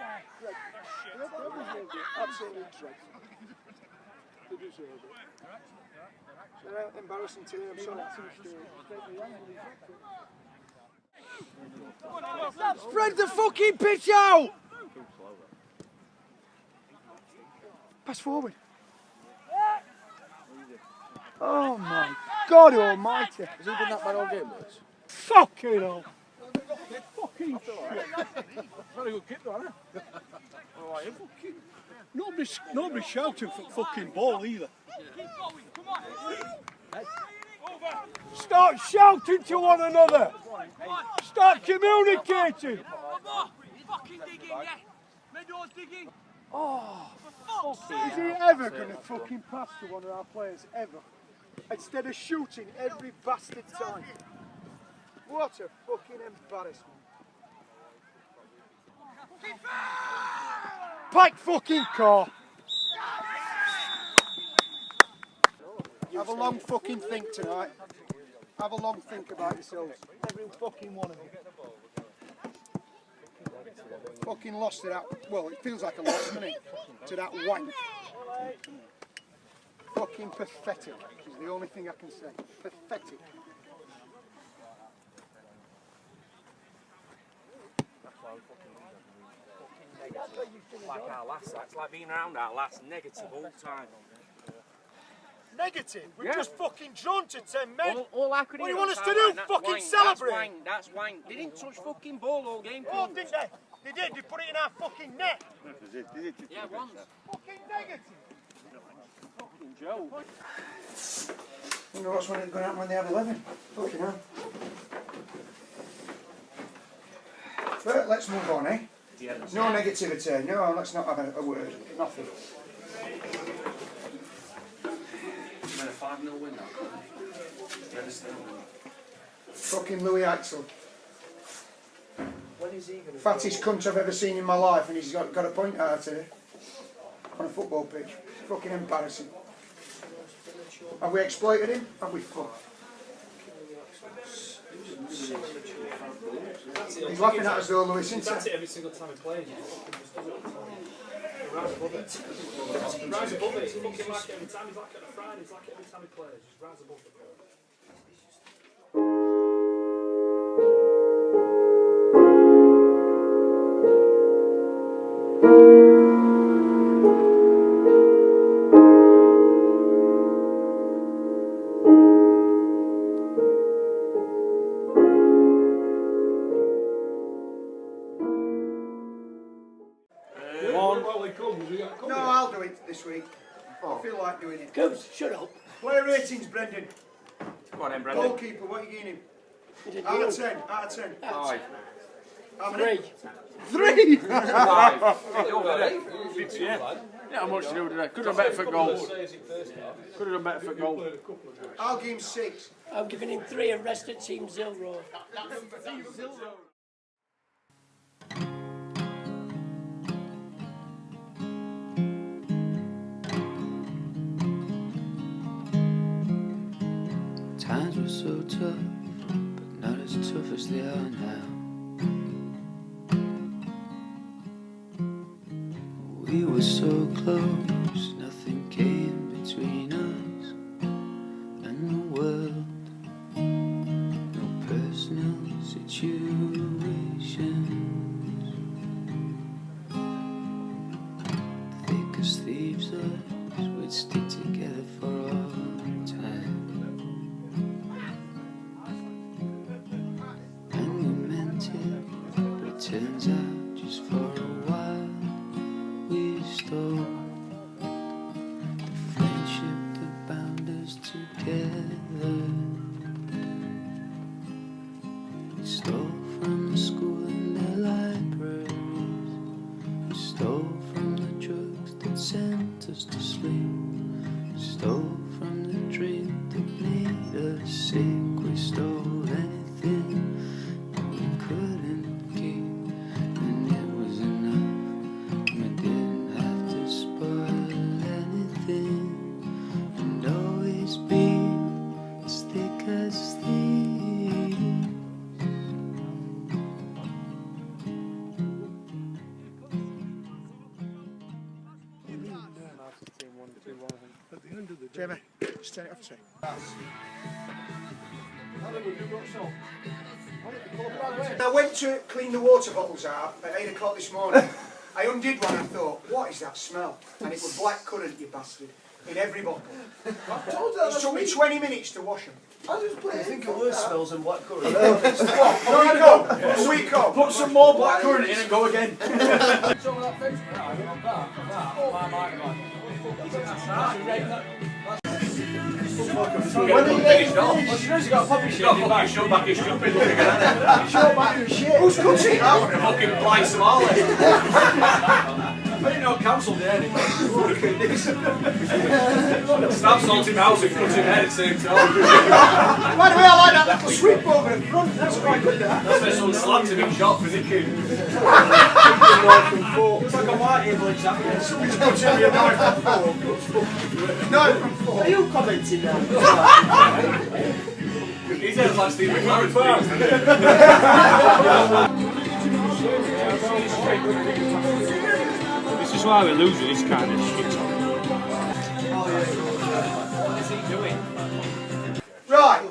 Absolutely dreadful. They deserve it. Embarrassing to them, sorry. Spread the fucking pitch out! Pass forward. Oh my God almighty. Has he been that bad all game, boys? Fucking hell. Fucking shit. Very good kick, though, isn't it? Nobody's shouting for fucking ball either. Start shouting to one another. Start communicating. Fucking digging, yeah. Meadows digging. Oh, is he ever going to fucking pass to one of our players, ever? Instead of shooting every bastard time. What a fucking embarrassment. Pike fucking car. Have a long fucking think tonight. Have a long think about yourselves. Every fucking one of you. Fucking lost to that. Well, it feels like a loss, doesn't it? To that wank. Fucking pathetic is the only thing I can say. Pathetic. Like our last, it's like being around our last negative all the time. Negative? We've just fucking drawn to 10 men. All I could What do hear you want was us to do? that's Fucking wank, celebrate? That's wank. They didn't touch fucking ball all game. Oh, did they? They did. They put it in our fucking net. Yeah, once. Fucking negative. Fucking Joe. Wonder what's going to happen when they have 11. Fucking hell. But let's move on, eh? No negativity. No, let's not have a word. Nothing. We're a 5-0 win now. Fucking Louis Axel. When is he going to... Fattest cunt I've ever seen in my life, and he's got a point out today. On a football pitch. Fucking embarrassing. Have we exploited him? Have we fucked? He's laughing at us though, Louis, isn't he? That's it every single time he plays. Rise above it. Rise above it. He's fucking like it every time. He's like it on a Friday. He's like it every time he plays. Just rise above the ball. No, I'll do it this week. I feel like doing it. Go, shut up. Player ratings, Brendan. Go on then, Brendan. Goalkeeper, what are you giving him? Out of 10. Out of 10. 5. How many? 3. 5. Yeah, how much to do today? Could have done better for goals. Could have done better for goals. I'll give him 6. I'm giving him 3 and rest at Team Zilro. Times were so tough, but not as tough as they are now. We were so close, nothing came between us and the world. No personal situations. Thick as thieves, we'd stick together for all time. But it turns out just for a while we stole the friendship that bound us together. We stole from the school and their libraries. We stole from the drugs that sent us to sleep. We stole from the drink that made us sick. We stole anything couldn't keep, and it was enough. We didn't have to spoil anything, and always be as thick as thieves. At the end of the day. Jamie, just turn it off, say. I went to clean the water bottles out at 8 o'clock this morning. I undid one and thought, what is that smell? And it was black currant, you bastard. in every bottle. I told you It took me 20 minutes to wash them. I just put I it think in it worse smells than black currant. A week on. Put some more blackcurrant in and go again. Finished off. He's got a fucking shove back his stupid looking at it. Show back your shit. Who's cutting it out? Fucking blind Somali. I didn't know council did anyway. Look at this. Stop salting mouse and cutting head at the same time. By the way, I like that little sweep over in front. That's quite good, that. That's where someone slapped him in shot for nicking. It's like a white able example. Somebody's cutting me a knife from 4. Knife from 4. Are you commenting now? He's head like Steve McLaren's This is why we lose with this kind of shit. What is he doing? Right.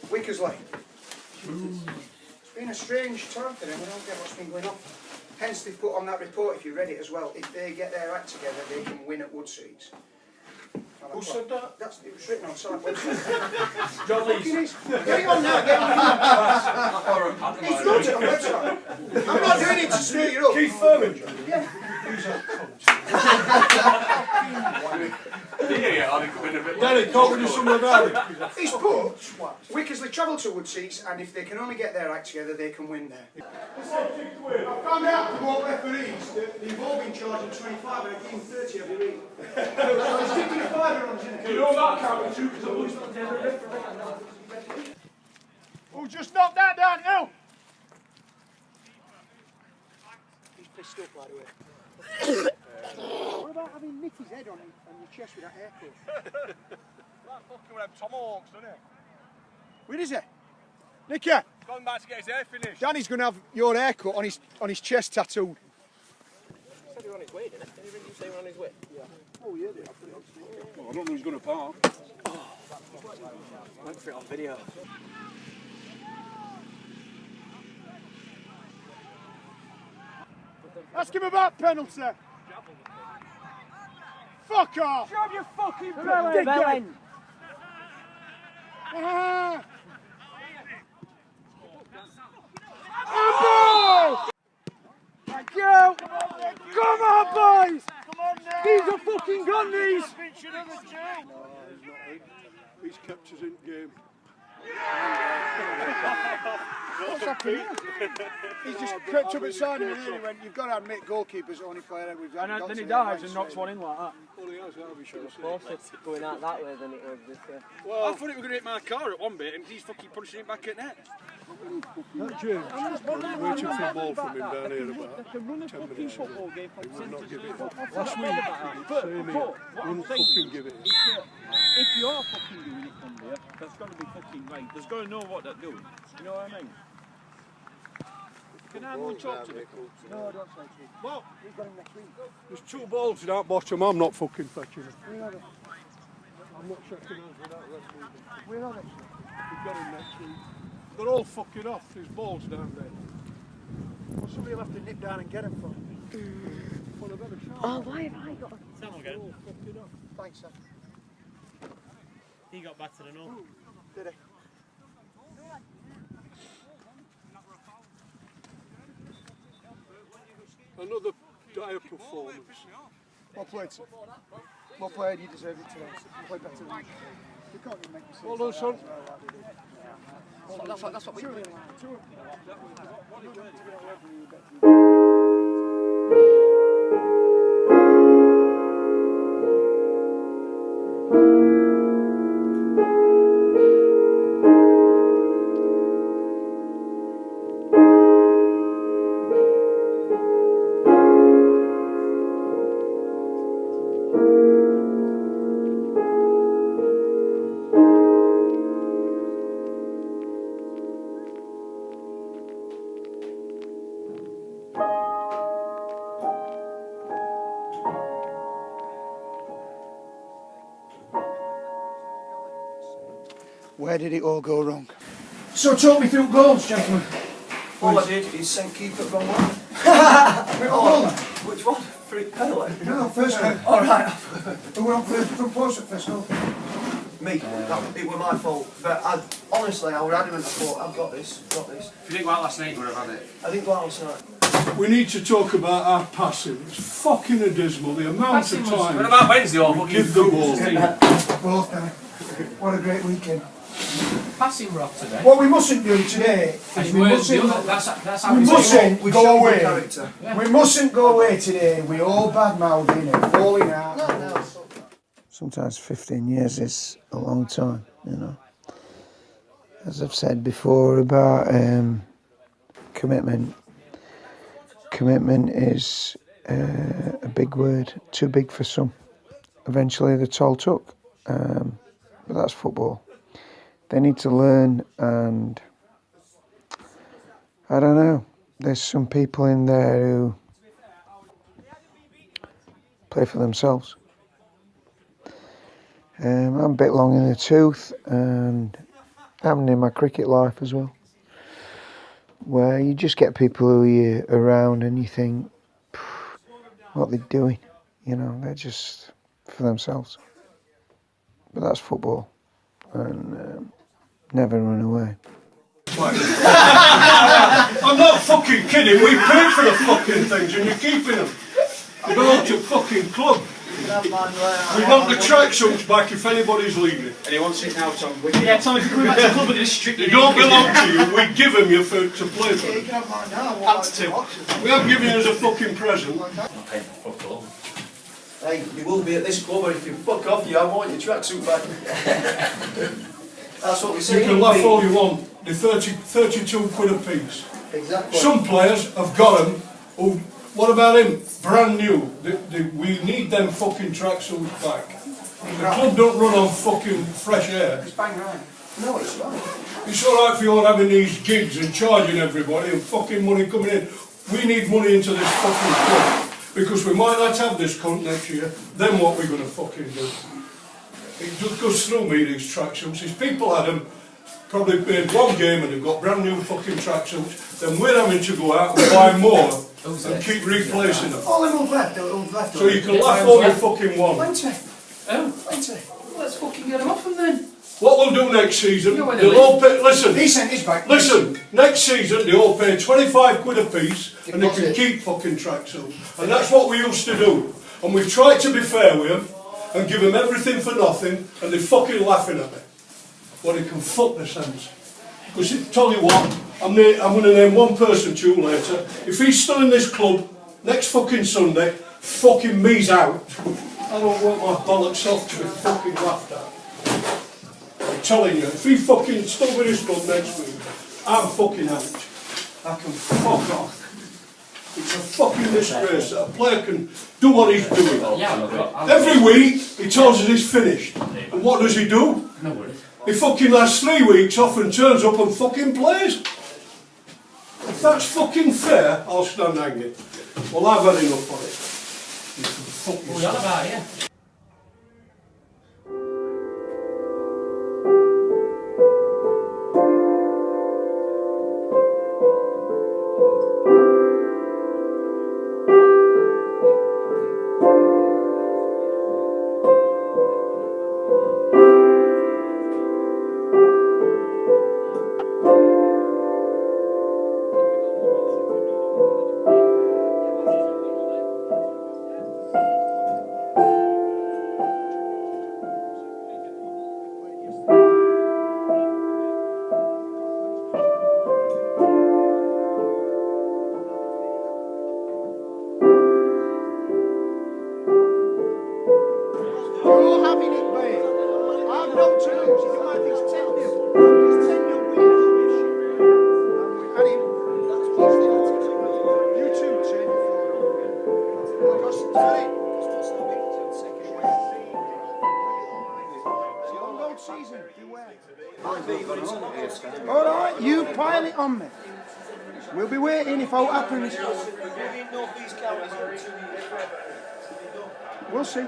Wickersley. It's been a strange time for them. We don't get what's been going on. Hence, they've put on that report, if you read it as well, if they get their act together, they can win at Woodseats. Who said that? It was written on site website. John Lees. Get it on now, get it on now. It's wrote it on website. I'm not doing it to stir you up. Keith Furman. Yeah. Danny, can't we do something about it? He's put, Wickersley travel to Woodseats, and if they can only get their act together, they can win there. I found out from what referees that they've all been charging 25 and I give them 30 every week. So he's sticking a fiver on, isn't it? You know that count too, because I'm always not there. Oh, just knock that down, you! He's pissed up, by the way. What about having nicked his head on your chest with that haircut? That fucking with them tomahawks, doesn't it? Where is it? Nicky! Going back to get his hair finished. Danny's going to have your haircut on his chest tattooed. He said he was on his way, didn't he? Did he ring you say he was on his way? Yeah. Oh, yeah, they Well, I don't know who's going to park. Went for it on video. Ask him about penalty. Fuck off! Shove your fucking dickhead! Thank you! Come on, boys! These are fucking gun these! He's kept us in game. What's happening? He's just crept up beside him and he went, you've got to admit goalkeepers only play we've got. And then he dives and knocks one in like that. Well, he has, Harvey should have Closer to going out that way than it was this way. Well, I thought it was going to hit my car at one bit and he's fucking punching it back at net. That James, I'm waiting for a ball from him down here about 10 minutes ago. He will not give it. Last week, same here, wouldn't fucking give it. If you're fucking doing it from there, that's got to be fucking right. There's got to know what they're doing. You know what I mean? Can I go and talk to them? No, I don't say to. Well, We've got him next week. there's 2 balls in that bottom, I'm not fucking fetching them. Where are they? I'm not checking out for that rest week. Where are they? We've got him next week. They're all fucking off, there's balls down there. Well, somebody will have to nip down and get them from. Well, I better shout. Oh, why have I got a... They're all fucking off. Thanks, sir. He got back to the north. Did he? Another dire performance. Well played, sir. Well played, you deserved it today. You played better than you. You can't even make mistakes. Well done, son. That's what we do. Where did it all go wrong? So talk me through goals, gentlemen. All I did is send keeper wrong one. Oh, Which one? free penalty. No, first goal. All right. Who were on front post at first goal? Me. It was my fault. But honestly, I was adamant. I thought, I've got this. If you didn't go out last night, you would have had it. I didn't go out last night. We need to talk about our passing. It's fucking abysmal. The amount of time What about Wednesday or we fucking give the ball. Both now. What a great weekend. Passing rock today. What we mustn't do today is we mustn't go away. We mustn't go away today. We all bad mouthing and falling out. Sometimes 15 years is a long time, you know. As I've said before about commitment. Commitment is a big word, too big for some. Eventually the toll took, but that's football. They need to learn, and I don't know, there's some people in there who play for themselves. I'm a bit long in the tooth, and happened in my cricket life as well, where you just get people who you're around and you think, what they're doing, you know, they're just for themselves. But that's football, and never run away. I'm not fucking kidding. We paid for the fucking things and you're keeping them. They belong to a fucking club. We want the tracksuits back if anybody's leaving. And he wants it now, Tom. Yeah, Tom, if you're coming back to the club, it's strictly... They don't belong to you. We give them you to play for. You can have mine now. That's two. We have given you as a fucking present. Hey, you will be at this club, and if you fuck off, you want your tracksuit back. That's what we say. You can laugh all you want. They're 32 quid a piece. Exactly. Some players have got them. Oh, what about him? Brand new. We need them fucking tracksuits back. The club don't run on fucking fresh air. It's bang right. No, it's not. It's alright for you all having these gigs and charging everybody and fucking money coming in. We need money into this fucking club. Because we might not have this cunt next year. Then what we're going to fucking do? It just goes through me, these tracksuits. These people had them, probably played one game and they've got brand new fucking tracksuits. Then we're having to go out and buy more and keep replacing them. All them left. So you can laugh all you fucking want. Plenty. Let's fucking get them off them then. What we'll do next season, You know where they'll they all pay, listen, He sent his back. listen, next season they all pay 25 quid a piece and they can keep fucking tracksuits. And that's what we used to do. And we've tried to be fair with them and give them everything for nothing and they're fucking laughing at me. Well, they can fuck the sense. Because tell you what, I'm going to name one person to you later. If he's still in this club next fucking Sunday, fucking me's out. I don't want my bollocks off to be fucking laughed at. I'm telling you, if he fucking still with his club next week, I'm fucking out. I can fuck off. It's a fucking disgrace that a player can do what he's doing. Every week he tells us he's finished. And what does he do? He fucking lasts 3 weeks off and turns up and fucking plays. If that's fucking fair, I'll stand hanging. Well, I've had enough of it. You can fuck yourself. About it, You're having it, babe. I've no chance. You might think it's 10 nil. It's 10 nil. We and him. You too, Tim. Because today, it's the ongoing season. Beware. All right, you pile it on me. We'll be waiting if all happens. We'll see.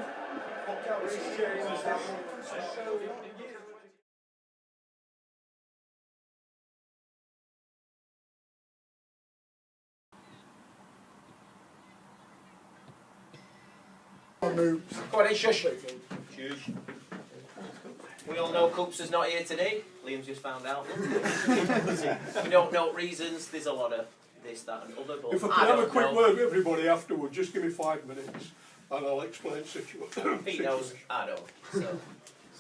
Come on in, shush. Shush. We all know Coops is not here today. Liam's just found out. We don't know reasons. There's a lot of this, that, and other. But If I could have a quick word with everybody afterward, just give me 5 minutes and I'll explain the situation. He knows, I don't. So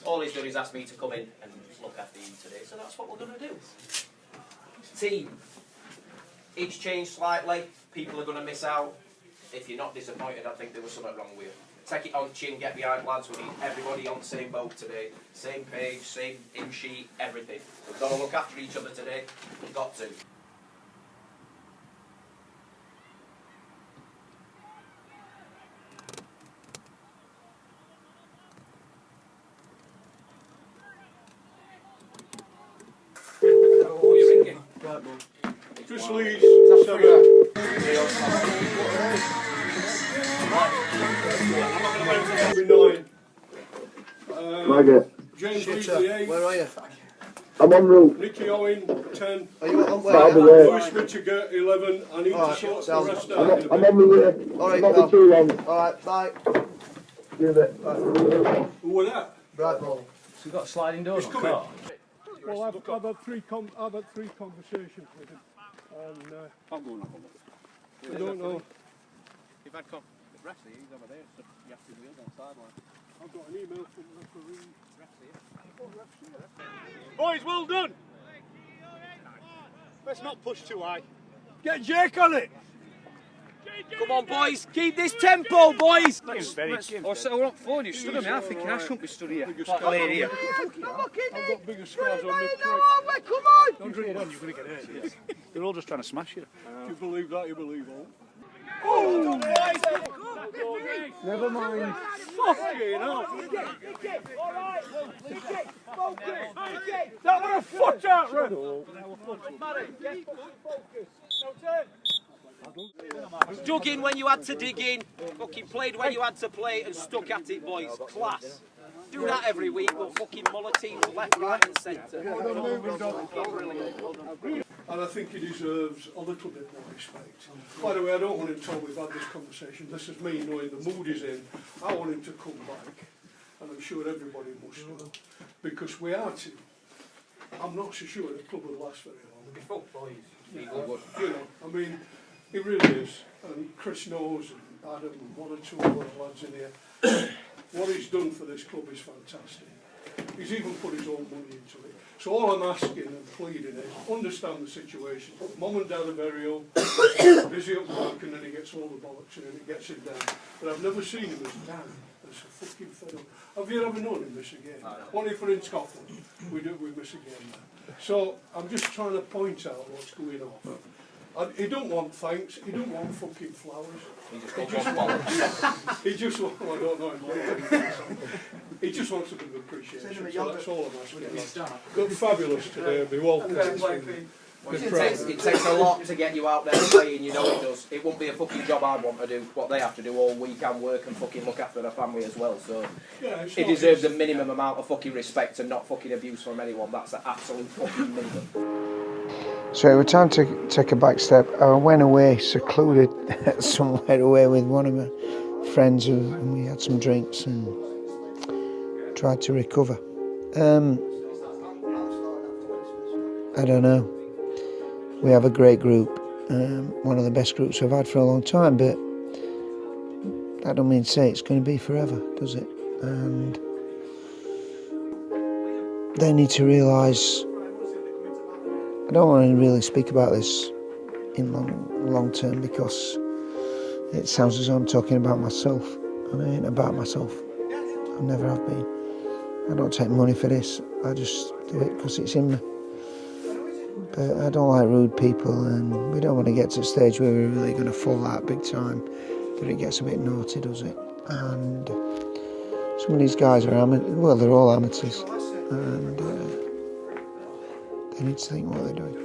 all he's done is asked me to come in and look after you today. So that's what we're going to do. Team. It's changed slightly. People are going to miss out. If you're not disappointed, I think there was something wrong with you. Take it on chin, get behind, lads. We need everybody on the same boat today. Same page, same in sheet, everything. We've got to look after each other today. We've got to. Who are you ringing? Just Leeds. Maggot. James Leeds, the 8. Where are you? I'm en route. Nicky Owen, 10. Are you on where? Lewis Whittaker, 11. I need to sort the rest out. I'm on the way. Alright, not too long. Alright, bye. Give it. Who was that? Right ball. So you've got sliding doors He's on coming. car? Well, I've had three conversations with him, and I'm going to have a look. I don't know. You've had referee, he's over there, so you have to be wheeled on the sideline. I've got an email from the referee. Boys, well done! Let's not push too high. Get Jake on it! Come on, boys, keep this tempo, boys! Oh, so we're on phone, you stood on me, I'm thinking I shouldn't be stood here. Like a lady here. I've got bigger scars on me. Come on! Don't drink it on, you're going to get hurt. They're all just trying to smash you. If you believe that, you believe all. Oh! Never mind. Fucking hell! That was a foot out, Red! Dug in when you had to dig in, fucking played when you had to play and stuck at it, boys. Class. Do that every week, but fucking muller teams left, right and centre. And I think he deserves a little bit more respect. By the way, I don't want him told we've had this conversation. This is me knowing the mood he's in. I want him to come back, and I'm sure everybody must do, because we are to. I'm not so sure the club will last very long. You know, I mean, he really is. And Chris knows, and Adam, and one or two other lads in here. What he's done for this club is fantastic. He's even put his own money into it. So all I'm asking and pleading is, understand the situation. Mum and Dad are very ill, busy at work, and then he gets all the bollocks and then it gets him down. But I've never seen him as down, as a fucking fed up. Have you ever known him miss a game? Only for in Scotland, we miss a game there. So I'm just trying to point out what's going on. He don't want thanks, he don't want fucking flowers. He just wants, well, I don't know him. He just wants a bit of appreciation, so that's all I'm asking. Look fabulous today, be welcome. It takes a lot to get you out there playing, you know it does. It won't be a fucking job I'd want to do, what they have to do all week and work and fucking look after their family as well, so he deserves a minimum amount of fucking respect and not fucking abuse from anyone. That's the absolute fucking minimum. So it was time to take a back step. I went away, secluded somewhere away with one of my friends, and we had some drinks and tried to recover. I don't know. We have a great group, one of the best groups I've had for a long time, but that don't mean to say it's going to be forever, does it? And they need to realise, I don't want to really speak about this in long term because it sounds as though I'm talking about myself, and I ain't about myself. I never have been. I don't take money for this, I just do it because it's in me. But I don't like rude people, and we don't want to get to a stage where we're really going to fall out big time, that it gets a bit naughty, does it? And some of these guys are well, they're all amateurs, and they need to think what they're doing.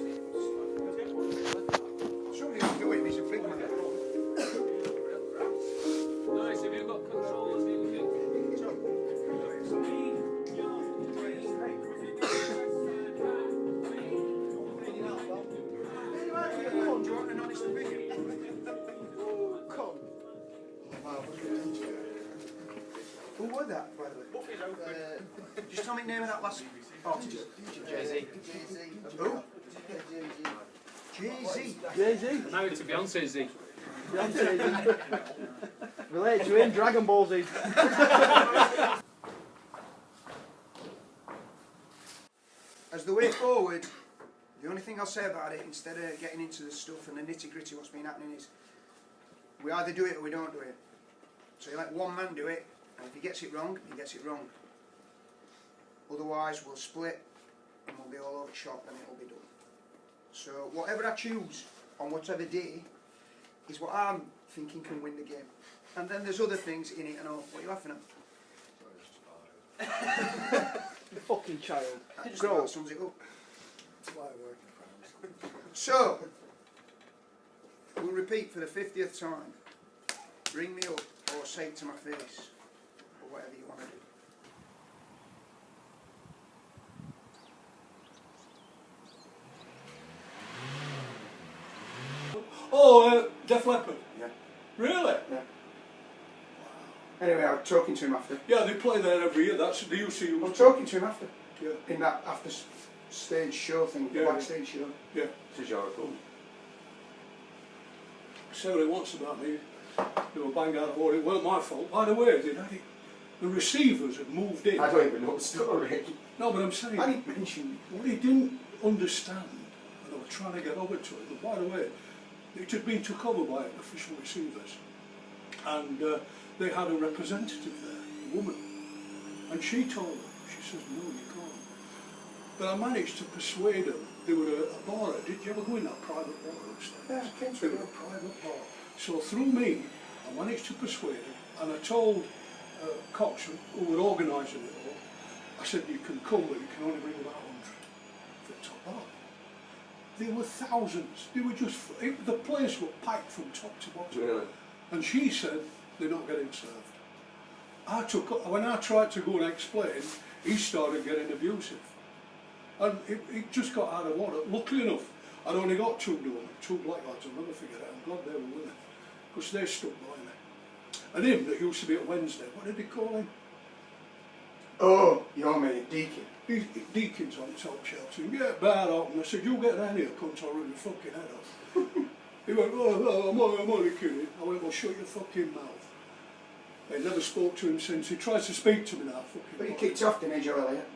scored that, by the way? Just tell me the name of that last artist. Jay-Z. Who? Jay-Z. Jay-Z. Now it's Beyonce Z. Beyonce. Related to him, Dragon Ball Z. As the way forward, the only thing I'll say about it, instead of getting into the stuff and the nitty-gritty what's been happening, is we either do it or we don't do it. So you let one man do it, and if he gets it wrong, he gets it wrong. Otherwise, we'll split, and we'll be all over the shop, and it'll be done. So whatever I choose on whatever day is what I'm thinking can win the game. And then there's other things in it and all. What are you laughing at? The fucking child. That just about sums it up. So, we'll repeat for the 50th time. Ring me up or say it to my face, or whatever you want to do. Oh, Def Leppard. Yeah. Really? Yeah. Anyway, I was talking to him after. Yeah, they play there every year. That's the UC. I was talking to him after. Yeah. In that after stage show thing, Yeah, backstage show. Yeah. This is your club. Say what he wants about me. They were bang out of order. It weren't my fault. By the way, they'd had it. The receivers had moved in. I don't even know the story. No, but I'm saying, I didn't mention what he didn't understand, and I was trying to get over to it, but by the way, it had been took over by official receivers, and they had a representative there, a woman, and she told them, she says, no, you can't. But I managed to persuade them. They were a bar. Did you ever go in that private bar upstairs? Yeah, I came to They were a private bar. So through me, I managed to persuade them, and I told Coxon, who were organising it all, I said, you can come, but you can only bring about 100 for the top bar. There were thousands. They were just, the place was packed from top to bottom. Really? And she said, they're not getting served. When I tried to go and explain, he started getting abusive. And it just got out of order. Luckily enough, I'd only got two black lads, I'll never forget it. I'm glad they were with me, because they stuck by me. And him that used to be at Wednesday, what did they call him? Oh, your mate, Deacon. Deacon's on top shelf, saying, get bad up. And I said, you get down here, cunt, I'll rip your fucking head off. He went, oh, I'm only kidding. I went, well, shut your fucking mouth. I never spoke to him since. He tries to speak to me now, fucking. But he kicked off, didn't he, Joe Elliott?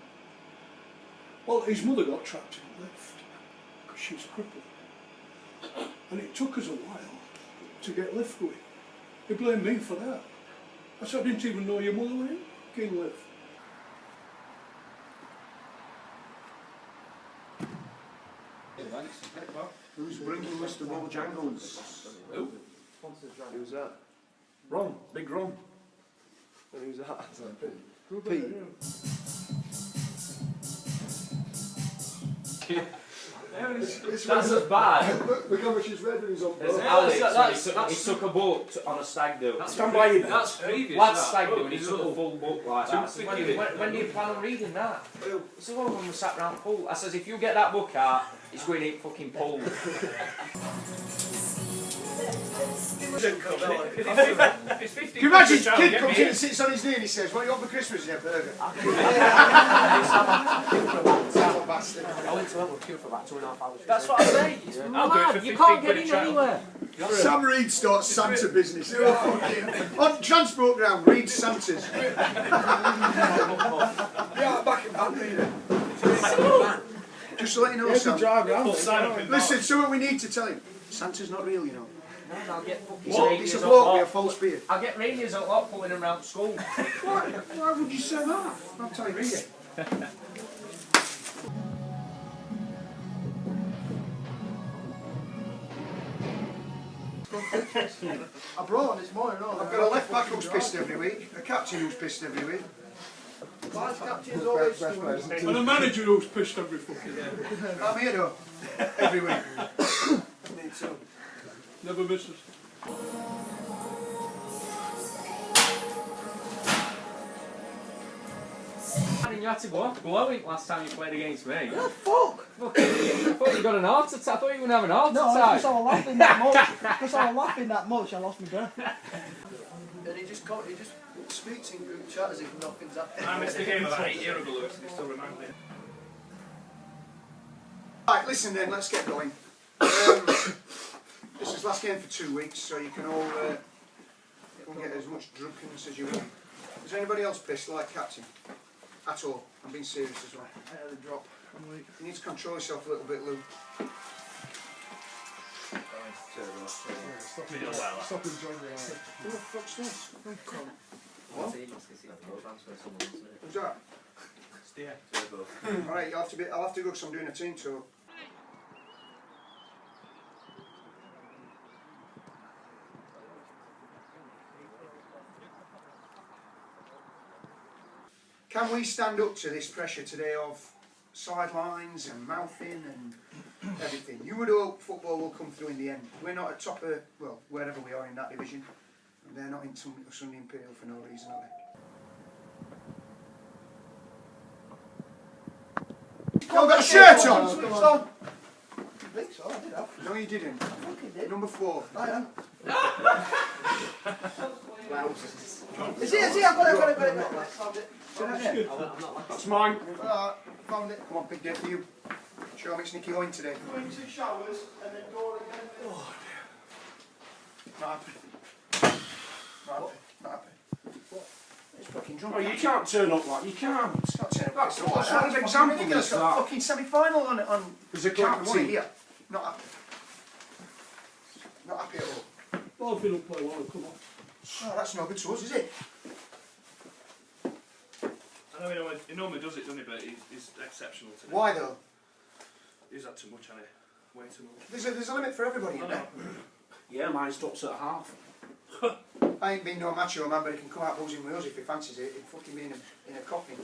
Well, his mother got trapped in the lift because she's crippled. And it took us a while to get lift going. He blamed me for that. I said, I didn't even know your mother was in fucking lift. Who's bringing Mr. Bojangles? Who? Who's that? Ron, big Ron. And who's that? Pete. That's as bad. Look how much he's read when he's on board. Alex, he took a boat on a stag do. Stand by you. That's previous. Lad's stag do, and he took a full book like that. I said, When when do you plan on reading that? He said, well, when we sat round the pool. I says, if you get that book out, it's going to eat fucking pool. Can you imagine a kid comes in and sits on his knee and he says, what do you want for Christmas? Yeah, burger. I went to have a queue for about 2.5 hours. That's what I say. It's mad. You can't get in anywhere. Sam Reed starts Santa business. On transport ground, Reed Santas. Yeah, back in back. Just to let you know, Sam. Listen, something we need to tell him. Santa's not real, you know. I'll get fucking It's a bloke with a false beard. I'll get reindeers a lot pulling him around school. Why would you say that? I'll tell you, read it. I brought one this morning. I've got a left back who's pissed every week, a captain who's pissed every week. Vice captain's always doing. And a manager who's pissed every fucking day. I'm here though, every week. Need some. Never misses. You had to go off glowing last time you played against me. Yeah, fuck! I thought you got an heart attack. I thought you were going to have an heart No, attack. because I was laughing that much. Because I was laughing that much, I lost my breath. and he just speaks in group chat as if nothing's happening. I missed the game about 8 years ago, Lewis, and he still reminds me. Right, listen then, let's get going. This is last game for 2 weeks, so you can all get as much drunkenness as you want. Is anybody else pissed like captain? At all? I'm being serious as well. I had a drop. You need to control yourself a little bit, Lou. Stop enjoying the eye. Who the fuck's this? What? Who's that? Alright, I'll have to go because I'm doing a team tour. Can we stand up to this pressure today of sidelines and mouthing and everything? You would hope football will come through in the end. We're not at top of, well, wherever we are in that division. And they're not in Sunday Imperial for no reason, are they? You've got a shirt on! No, you didn't. Number 4. I am. Is he? I've got it. Found it. That's mine. Found it. Come on, big day for you. Show how much Nicky going today. Going to showers and then go again. Oh, dear. Not happy. Not happy. It's fucking drunk. Oh, you can't turn up like you can't. It's not turn up. That's What what sort of example is ridiculous, that? that. Fucking semi-final on As a Won it captain. here. Not happy. Not happy at all. Well, if you don't play well, come on. Oh, that's no good to us, is it? I know he normally does it, doesn't he? But he's exceptional today. Why though? He's had too much, hasn't he? Way too much. There's a limit for everybody, isn't there? Yeah, mine stops at half. I ain't been no macho man, but he can come out buzzing with us if he fancies it. He'd fucking be in a coffin.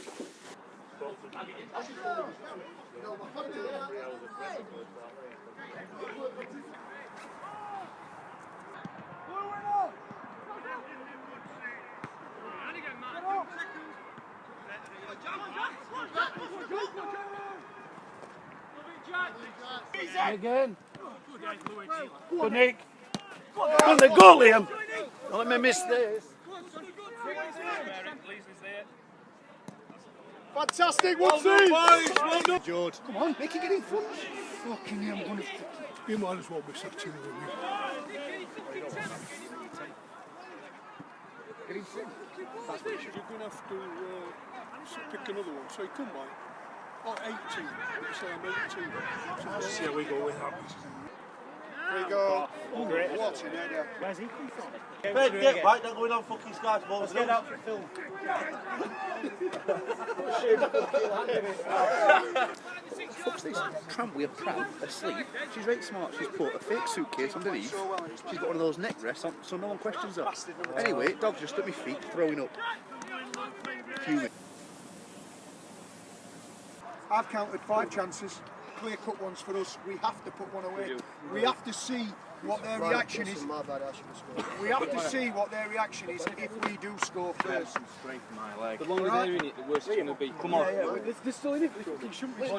Again. Good Nick. On the goal, Liam. Don't let me miss this. Fantastic, Woodseats! Well done, George. Come on, make it get in front. Fucking hell, I'm going to... You might as well miss that too, wouldn't you? Get in front. You're going to have to pick another one. So you come by. Oh, 18. So I'm 18. See how we go with that. There you go. Oh, great. What's in there? Where's he come from? Ben, get right, not going on fucking Sky Sports. Let's get out for film. Fuck's this? Tramp with a pram, asleep. She's very smart. She's put a fake suitcase underneath. She's got one of those neck rests on, so no one questions her. Anyway, dog's just at my feet, throwing up. Fuming. I've counted 5 chances, clear-cut ones for us. We have to put one away. We have to see what their reaction is. We have to see what their reaction is if we do score first. The longer they're in it, the worse it's going to be. Come on. They're still in it.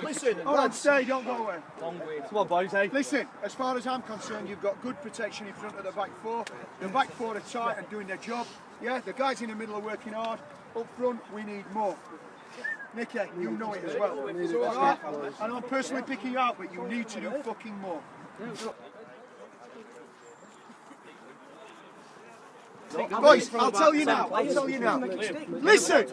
Listen, hold on, stay, don't go away. Long way. Come on, boys, hey. Listen, as far as I'm concerned, you've got good protection in front of the back 4. The back 4 are tight and doing their job. Yeah, the guys in the middle are working hard. Up front, we need more. Nicky, you know it as well. Alright? And I'm personally picking you out, but you need to do fucking more. Boys, I'll tell you now. Listen!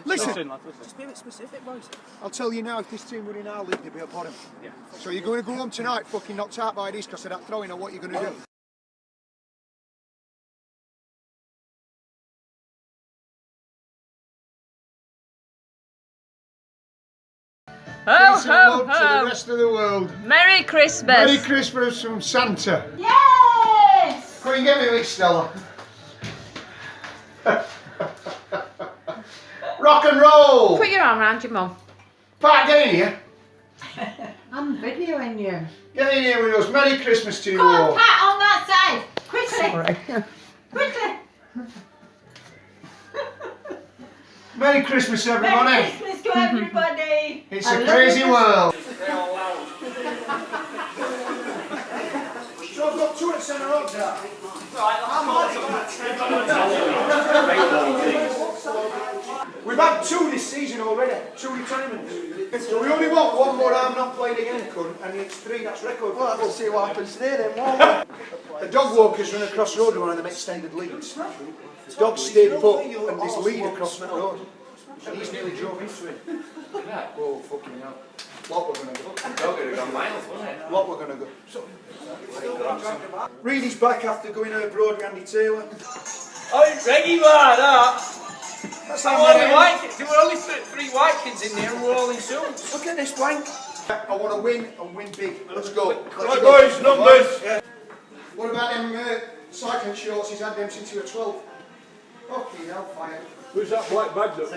Listen! Just be a bit specific, boys. I'll tell you now, if this team were in our league, they'd be at bottom. So you're going to go home tonight fucking knocked out by this because of that throwing, or what you're going to do? Ho, Peace and ho, love to ho. the rest of the world. Merry Christmas. Merry Christmas from Santa. Yes! Come and get me, Stella. Rock and roll. Put your arm around your mum. Pat, get in here. I'm videoing you. Get in here with us. Merry Christmas to you Come all. on, Pat, on that side. Quickly. Quickly. Merry Christmas, everybody. Merry Christmas to everybody. It's a crazy world. So I've got 2 at centre up there. We've had 2 this season already, 2 retirements. So we only want 1 more arm not playing again, cunt, and it's 3, that's record. We'll have to see what happens today then, won't we? The dog walkers run across the road with one of them extended leads. The dog stayed put and this lead across the road. And he's nearly drove into it. Oh, fucking hell. Lot we're going to go. Lot we're going to go. Reedy's back after going abroad with Andy Taylor. Oh, it's Reggie bar, that. That's There were only 3 white kids in there and we're all in suits. Look at this blank. I want to win and win big. Let's go. Right, boys, numbers. Yeah. What about them cycling shorts? He's had them since he was 12. Fucking hellfire. Who's that black bag that?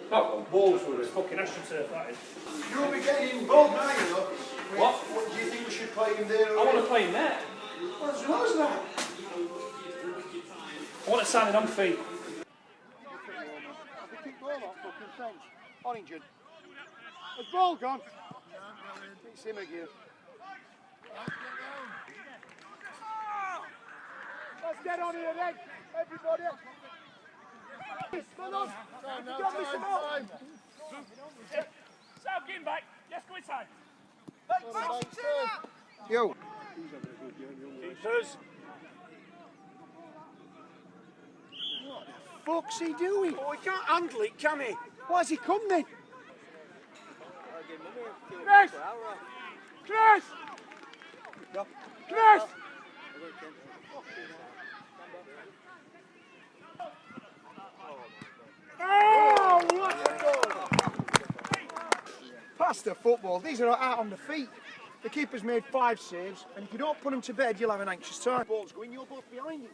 That one, balls with it. Fucking astroturf, that is. You'll be getting involved now, you know. What? What do you think we should play him there? I want to play in there. What's wrong with that? I want to sign on fee. Orange. Has ball gone? It's him again. Let's get on here then, everybody. Come on. Don't miss him out. Sam, get him back. Let's go inside. Yo. Keepers. What the fuck's he doing? Oh, he can't handle it, can he? Why's he come then? Chris! Chris! Chris! Oh, what a goal! Past the football. These are out on the feet. The keeper's made 5 saves, and if you don't put him to bed, you'll have an anxious time. Ball's going, you're both behind him.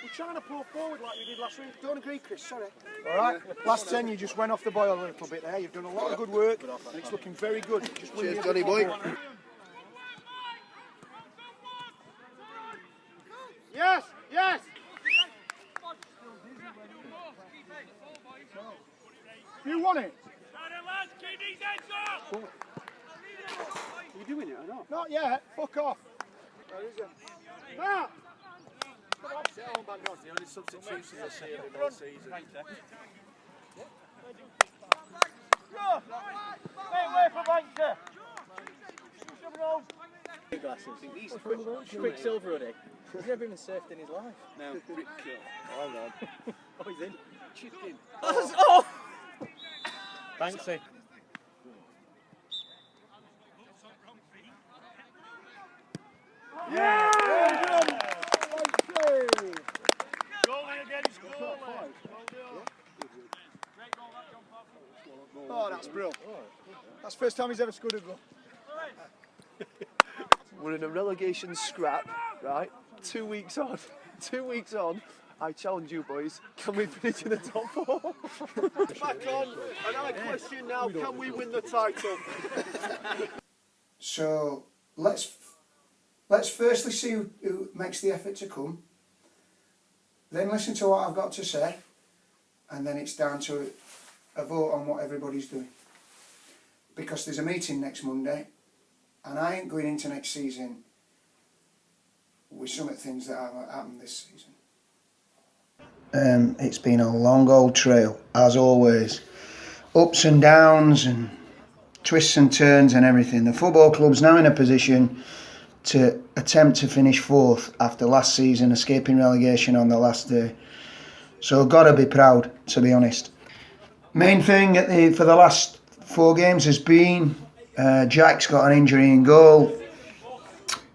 We're trying to pull forward like we did last week. Don't agree, Chris, sorry. All right, last 10 you just went off the boil a little bit there. You've done a lot of good work, and it's looking very good. Just cheers, Johnny boy. Yes, yes! You want it? Are you doing it or not? Not yet, fuck off. Where is it? Matt! The only substitutions I see of him all season. Stay away from Banker. He's Quicksilver, hoodie. He's never even surfed in his life. Now, Rick Oh, God. Oh, he's in. Chipped in. Oh! Banksy. Yeah! Oh, that's brilliant. That's the first time he's ever scored a goal. We're in a relegation scrap, right? 2 weeks on. 2 weeks on. I challenge you boys, can we finish in the top 4? Back on, and I question now, can we win the title? So let's firstly see who makes the effort to come, then listen to what I've got to say, and then it's down to a vote on what everybody's doing. Because there's a meeting next Monday, and I ain't going into next season with some of the things that have happened this season. It's been a long old trail, as always. Ups and downs and twists and turns and everything. The football club's now in a position to attempt to finish 4th after last season, escaping relegation on the last day. So got to be proud, to be honest. Main thing for the last 4 games has been Jack's got an injury in goal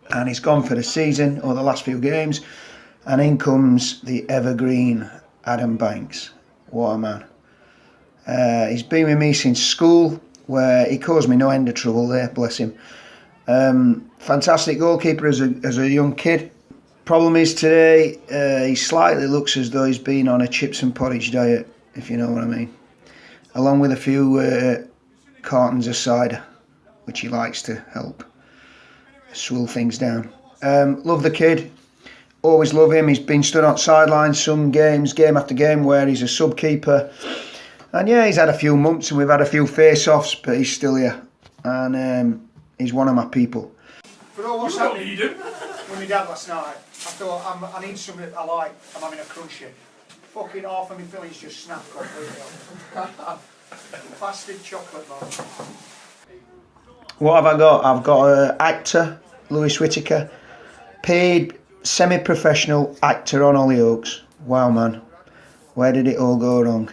and he's gone for the season, or the last few games. And in comes the evergreen Adam Banks. What a man. He's been with me since school, where he caused me no end of trouble there, bless him. Fantastic goalkeeper as a young kid. Problem is today, he slightly looks as though he's been on a chips and porridge diet, if you know what I mean. Along with a few cartons of cider, which he likes to help swill things down. Love the kid. Always love him. He's been stood on sidelines some games, game after game, where he's a sub-keeper. And yeah, he's had a few months and we've had a few face-offs, but he's still here. And he's one of my people. For all what's happening, when my dad last night. I thought I need something I like. I'm having a crunchy. Fucking half of my fillings just snapped completely off. Bastard chocolate, man. What have I got? I've got an actor, Lewis Whittaker, paid semi-professional actor on Hollyoaks. Wow, man, where did it all go wrong?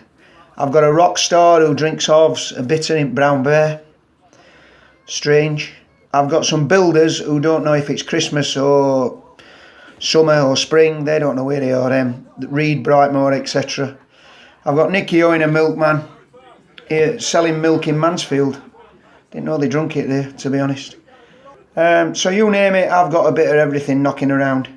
I've got a rock star who drinks halves a bitter in brown bear. Strange. I've got some builders who don't know if it's Christmas or summer or spring. They don't know where they are. Reed, Brightmoor, etc. I've got Nicky Owen, a milkman, selling milk in Mansfield. Didn't know they drunk it there, to be honest. So you name it, I've got a bit of everything knocking around.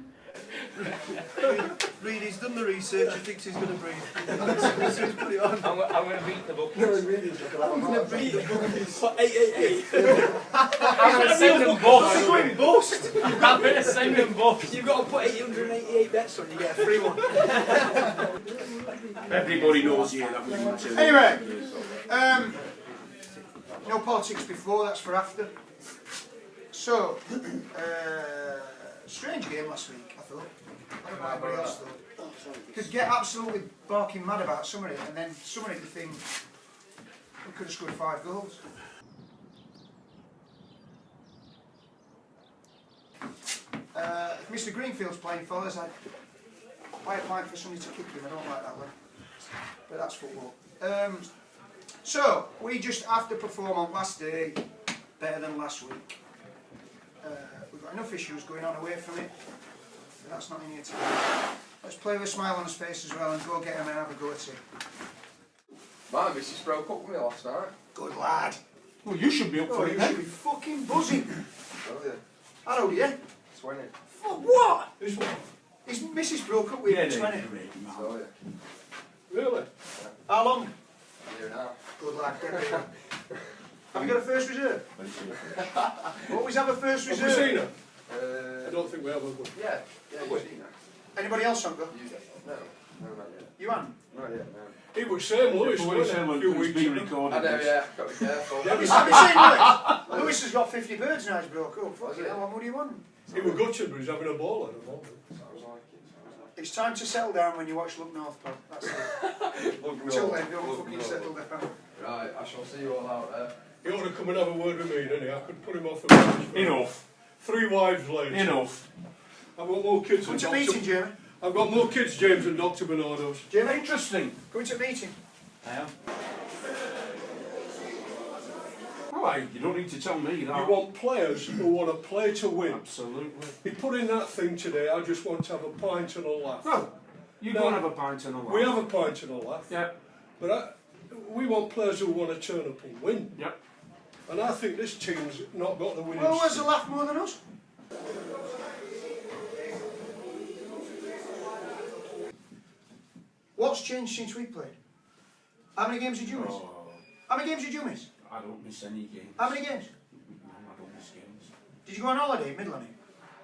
Reed, he's done the research, he thinks he's going to breathe. I'm going to beat the book. No, really, I'm going to beat the book. It's like 888. I'm going to send them both. Bust. I'm going to send them both. You've got to put 888 bets on, you get a free one. Everybody knows here that we want to. Anyway, no politics before, that's for after. So, strange game last week, I thought. I don't know what everybody else thought. Could get absolutely barking mad about some of it, and then some of it you think we could have scored 5 goals. If Mr. Greenfield's playing, fellas, I'd like for somebody to kick him. I don't like that one, but that's football. So, we just have to perform on last day better than last week. We've got enough issues going on away from it, but that's not in here today. Let's play with a smile on his face as well and go get him and have a go at it. My missus broke up with me last night. Good lad. Well, you should be up for it. You should be fucking buzzing. Oh yeah. How old are you? 20. For what? His missus broke up with him at 20. So yeah. Really? How long? A year and a half. Good lad, get rid of him. Have you got a first reserve? Always have a first reserve. Have we seen her? I don't think we have, have we? Yeah, you've seen her. Anybody else on go? No, not yet. You haven't? Not yet, no. He was saying Lewis, wasn't he? A few weeks being ago. recorded. I know, yeah, got to be careful. Have you seen Lewis? Lewis has got 50 birds now, he's broke up. Fucking hell, what more do you want? He was gutted, but he's having a ball at the moment. Sounds like it. It's time to settle down when you watch Look North, pal. That's it. Till then, don't fucking settle down. Right, I shall see you all out there. He ought to come and have a word with me, didn't he? I could put him off the match. Enough. 3 wives later. Enough. I've got more kids Come than to meeting, Jamie. I've got more kids, James, than Dr. Bernardo's. Jamie, Interesting. going to meeting. I am. Right, you don't need to tell me that. You want players who want to play to win. Absolutely. He put in that thing today, I just want to have a pint and a laugh. No, you No, don't have a pint and a laugh. We have a pint and a laugh. Yeah. But we want players who want to turn up and win. Yep. And I think this team's not got the winning. Well, where's the laugh more than us? What's changed since we played? How many games did you miss? How many games did you miss? I don't miss any games. How many games? No, I don't miss games. Did you go on holiday, Midland?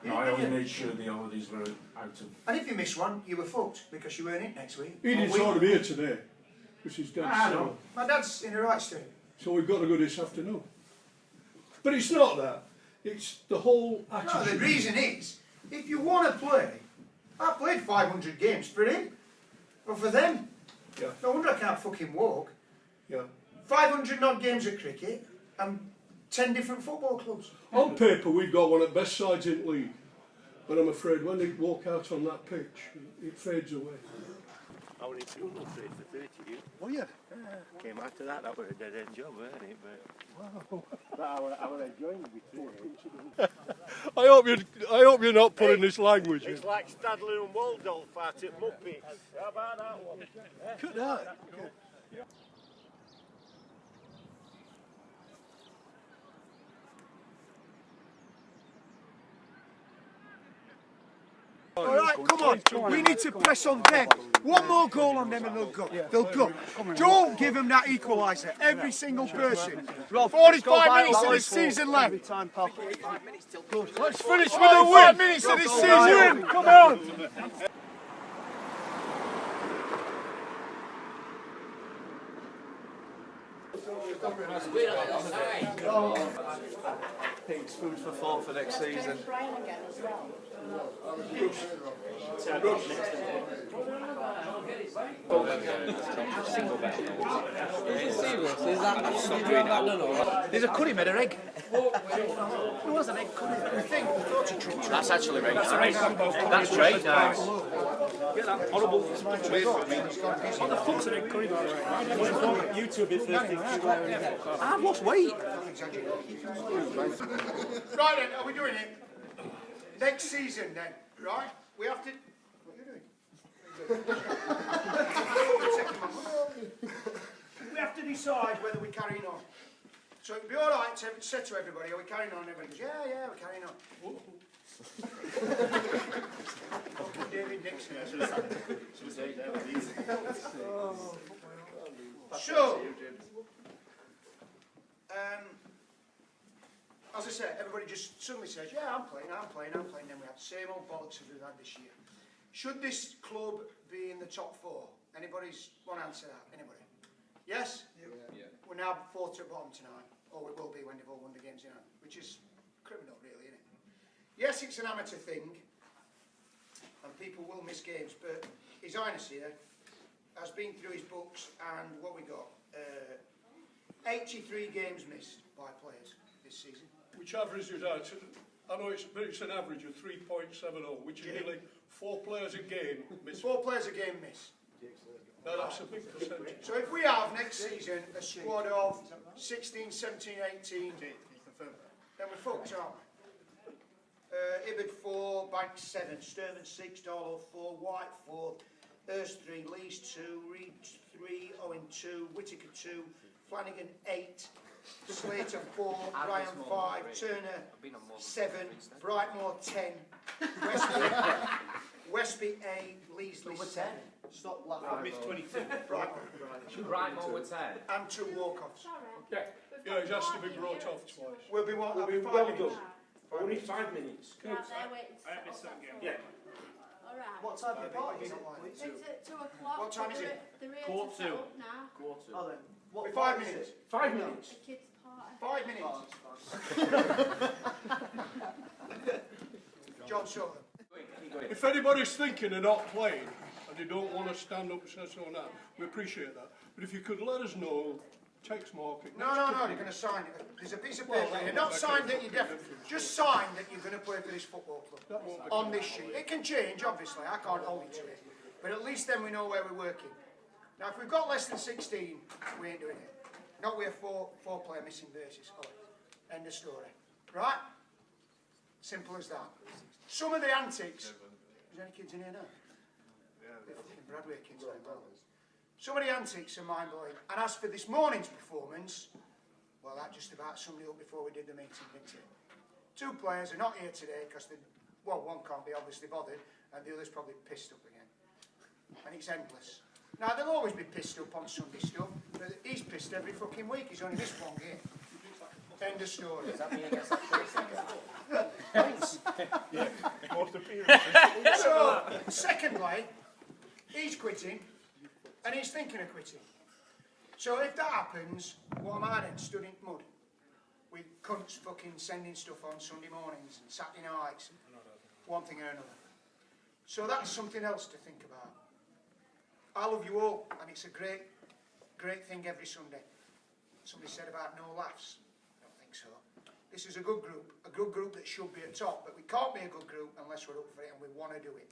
No, I only made sure the holidays were out of... And if you missed one, you were fucked because you weren't in next week. He didn't sort of here today, which is dead. I know. My dad's in the right state. So we've got to go this afternoon. But it's not that. It's the whole No, attitude. the reason is, if you want to play, I played 500 games for him, or for them. Yeah. No wonder I can't fucking walk. Yeah. 500 odd games at cricket and 10 different football clubs. On paper, we've got one of the best sides in the league. But I'm afraid when they walk out on that pitch, it fades away. I went into no trade for 30 years. Oh yeah? Came after that, that was a dead end job, wasn't it? But, wow. But I was enjoying it. I hope you're not putting this language in. It's like Stadler and Waldolf at it, Muppets. How about that one? Could that? All right, come on. We need to press on them. One more goal on them and they'll go. They'll go. Don't give them that equaliser. Every single person. 45 minutes of this season left. Let's finish with a win. 5 minutes of this season. Come on. Pigs, food for thought for next season. There's a curry made of egg. There was an egg curry. That's actually very nice. That's very nice. Horrible. What the fuck's an egg curry? You two a bit thirsty. I've lost weight. Right then, are we doing it? Next season then, right? We have to... What are you doing? We have to decide whether we're carrying on. So it'd be alright to say to everybody, are we carrying on? Everybody goes, yeah, we're carrying on. David Nixon. So, as I said, everybody just suddenly says, yeah, I'm playing, then we have the same old bollocks as we've had this year. Should this club be in the top 4? Anybody's want to answer that? Anybody? Yes? Yeah. We're now 4 to the bottom tonight, or we will be when they've all won the games in hand, which is criminal really, isn't it? Yes, it's an amateur thing, and people will miss games, but His Highness here has been through his books, and what we got? 83 games missed by players this season. Which averages out, I know it's an average of 3.70, which is nearly 4 players a game miss. 4 players a game miss. No, that's a big percentage. So if we have next season a squad of 16, 17, 18, then we're fucked, aren't we? Ibid 4, Bank 7, Sturman 6, Darlow 4, White 4, Hurst 3, Lees 2, Reed 3, Owen 2, Whittaker 2, Flanagan 8, Slater 4, Ryan 5, Turner 7, Brightmore 10, Westby 8, Leesley 7. Stop laughing. I missed 22. Brightmore with 10. And 2 walk-offs. Okay. Yeah, it has to be brought off twice. We'll be what? We'll be 5 well minutes. done. Only 5 minutes. Yeah, they're waiting to I missed set that off game. at Yeah. Alright. What time of the party is it? It's at 2 o'clock. What time is it? They're here Quarter to set to. up now. Quarter. Oh then. What, 5 minutes? 5 minutes. The kids' party. 5 minutes. John Sutton. If anybody's thinking of not playing and they don't want to stand up and say so now, we appreciate that. But if you could let us know, text market. No, you're going to sign it. There's a piece of paper here. Not signed that you're definitely. Just sign that you're going to play for this football club on this sheet. It can change, obviously. I can't hold you to it. But at least then we know where we're working. Now, if we've got less than 16, we ain't doing it. Not with a four-player missing basis. End of story. Right? Simple as that. Some of the antics. Is there any kids in here now? They're fucking Bradway kids. Some of the antics are mind-blowing. And as for this morning's performance, well, that just about summed it up before we did the meeting, didn't it? 2 players are not here today because, one can't be obviously bothered, and the other's probably pissed up again. And it's endless. Now, they'll always be pissed up on Sunday stuff, but he's pissed every fucking week. He's only missed 1 game. End of story. Does that mean he gets Yeah, most appearances. So, secondly, he's quitting, and he's thinking of quitting. So if that happens, what am I then? Stood in mud? With cunts fucking sending stuff on Sunday mornings and Saturday nights, one thing or another. So that's something else to think about. I love you all, and it's a great thing every Sunday. Somebody said about no laughs. I don't think so. This is a good group that should be at top, but we can't be a good group unless we're up for it and we want to do it.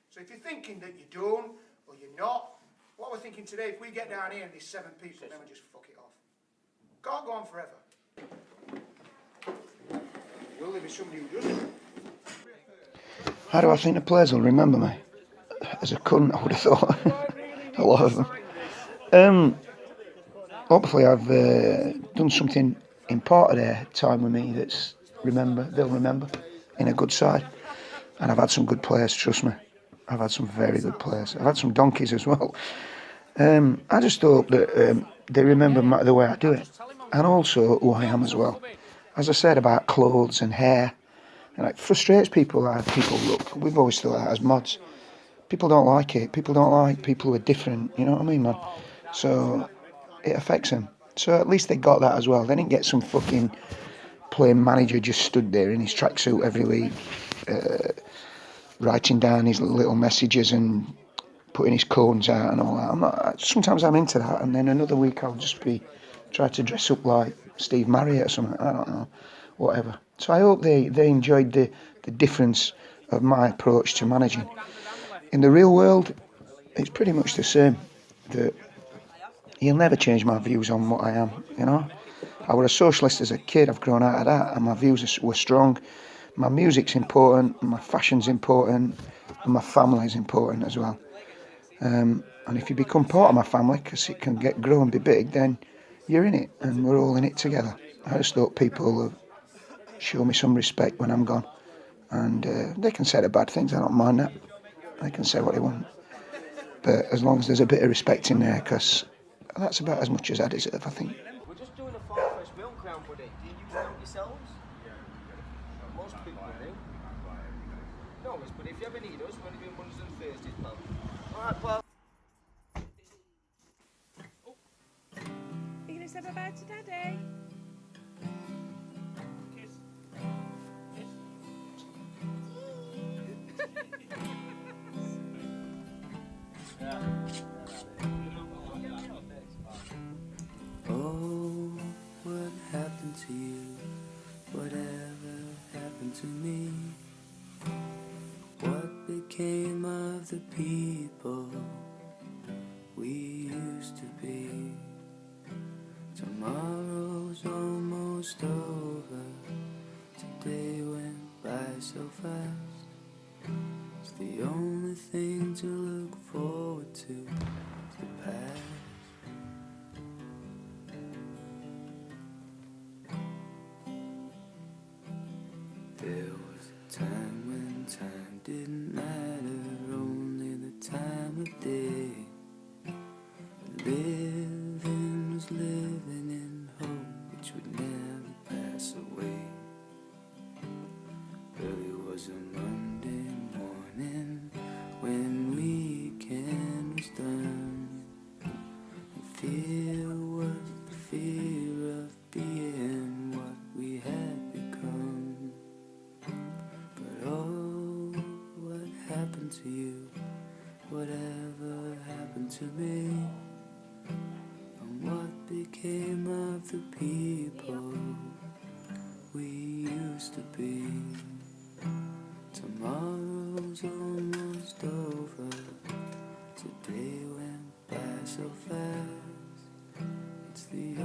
So if you're thinking that you don't, or you're not, what we're thinking today, if we get down here and there's 7 people, then we just fuck it off. Can't go on forever. Will there be somebody who doesn't? How do I think the players will remember me? As a cunt, I would have thought. A lot of them. Hopefully I've done something in part of their time with me they'll remember in a good side. And I've had some good players, trust me. I've had some very good players. I've had some donkeys as well. I just hope that they remember the way I do it. And also who I am as well. As I said about clothes and hair. And it frustrates people how people look. We've always thought that as mods. People don't like it. People don't like people who are different. You know what I mean, man? So it affects them. So at least they got that as well. They didn't get some fucking playing manager just stood there in his tracksuit every week, writing down his little messages and putting his cones out and all that. Sometimes I'm into that, and then another week I'll just be try to dress up like Steve Marriott or something. I don't know, whatever. So I hope they enjoyed the difference of my approach to managing. In the real world, it's pretty much the same. That you'll never change my views on what I am. You know, I was a socialist as a kid. I've grown out of that, and my views were strong. My music's important, my fashion's important, and my family's important as well. And if you become part of my family, because it can grow and be big, then you're in it, and we're all in it together. I just hope people show me some respect when I'm gone. And they can say the bad things, I don't mind that. They can say what they want. But as long as there's a bit of respect in there, because that's about as much as I deserve, I think. We're just doing a far-fetched milk crown, buddy. Do you use milk yourselves? Most people do. No worries, but if you ever need us, we're only doing Mondays and Thursdays, pal. Alright, pal. Are you going to say bye-bye to Daddy? Kiss. Oh, what happened to you? Whatever happened to me? What became of the people we used to be? Tomorrow's almost over. Today went by so fast. It's the only thing to look forward to, the past. There was a time when time didn't matter, only the time of day. Living was living in hope, which would never pass away. Early was a Monday morning when weekend was done. And fear was the fear of being what we had become. But oh, what happened to you? Whatever happened to me? And what became of the people we used to be? Tomorrow's almost over. Today went by so fast. It's the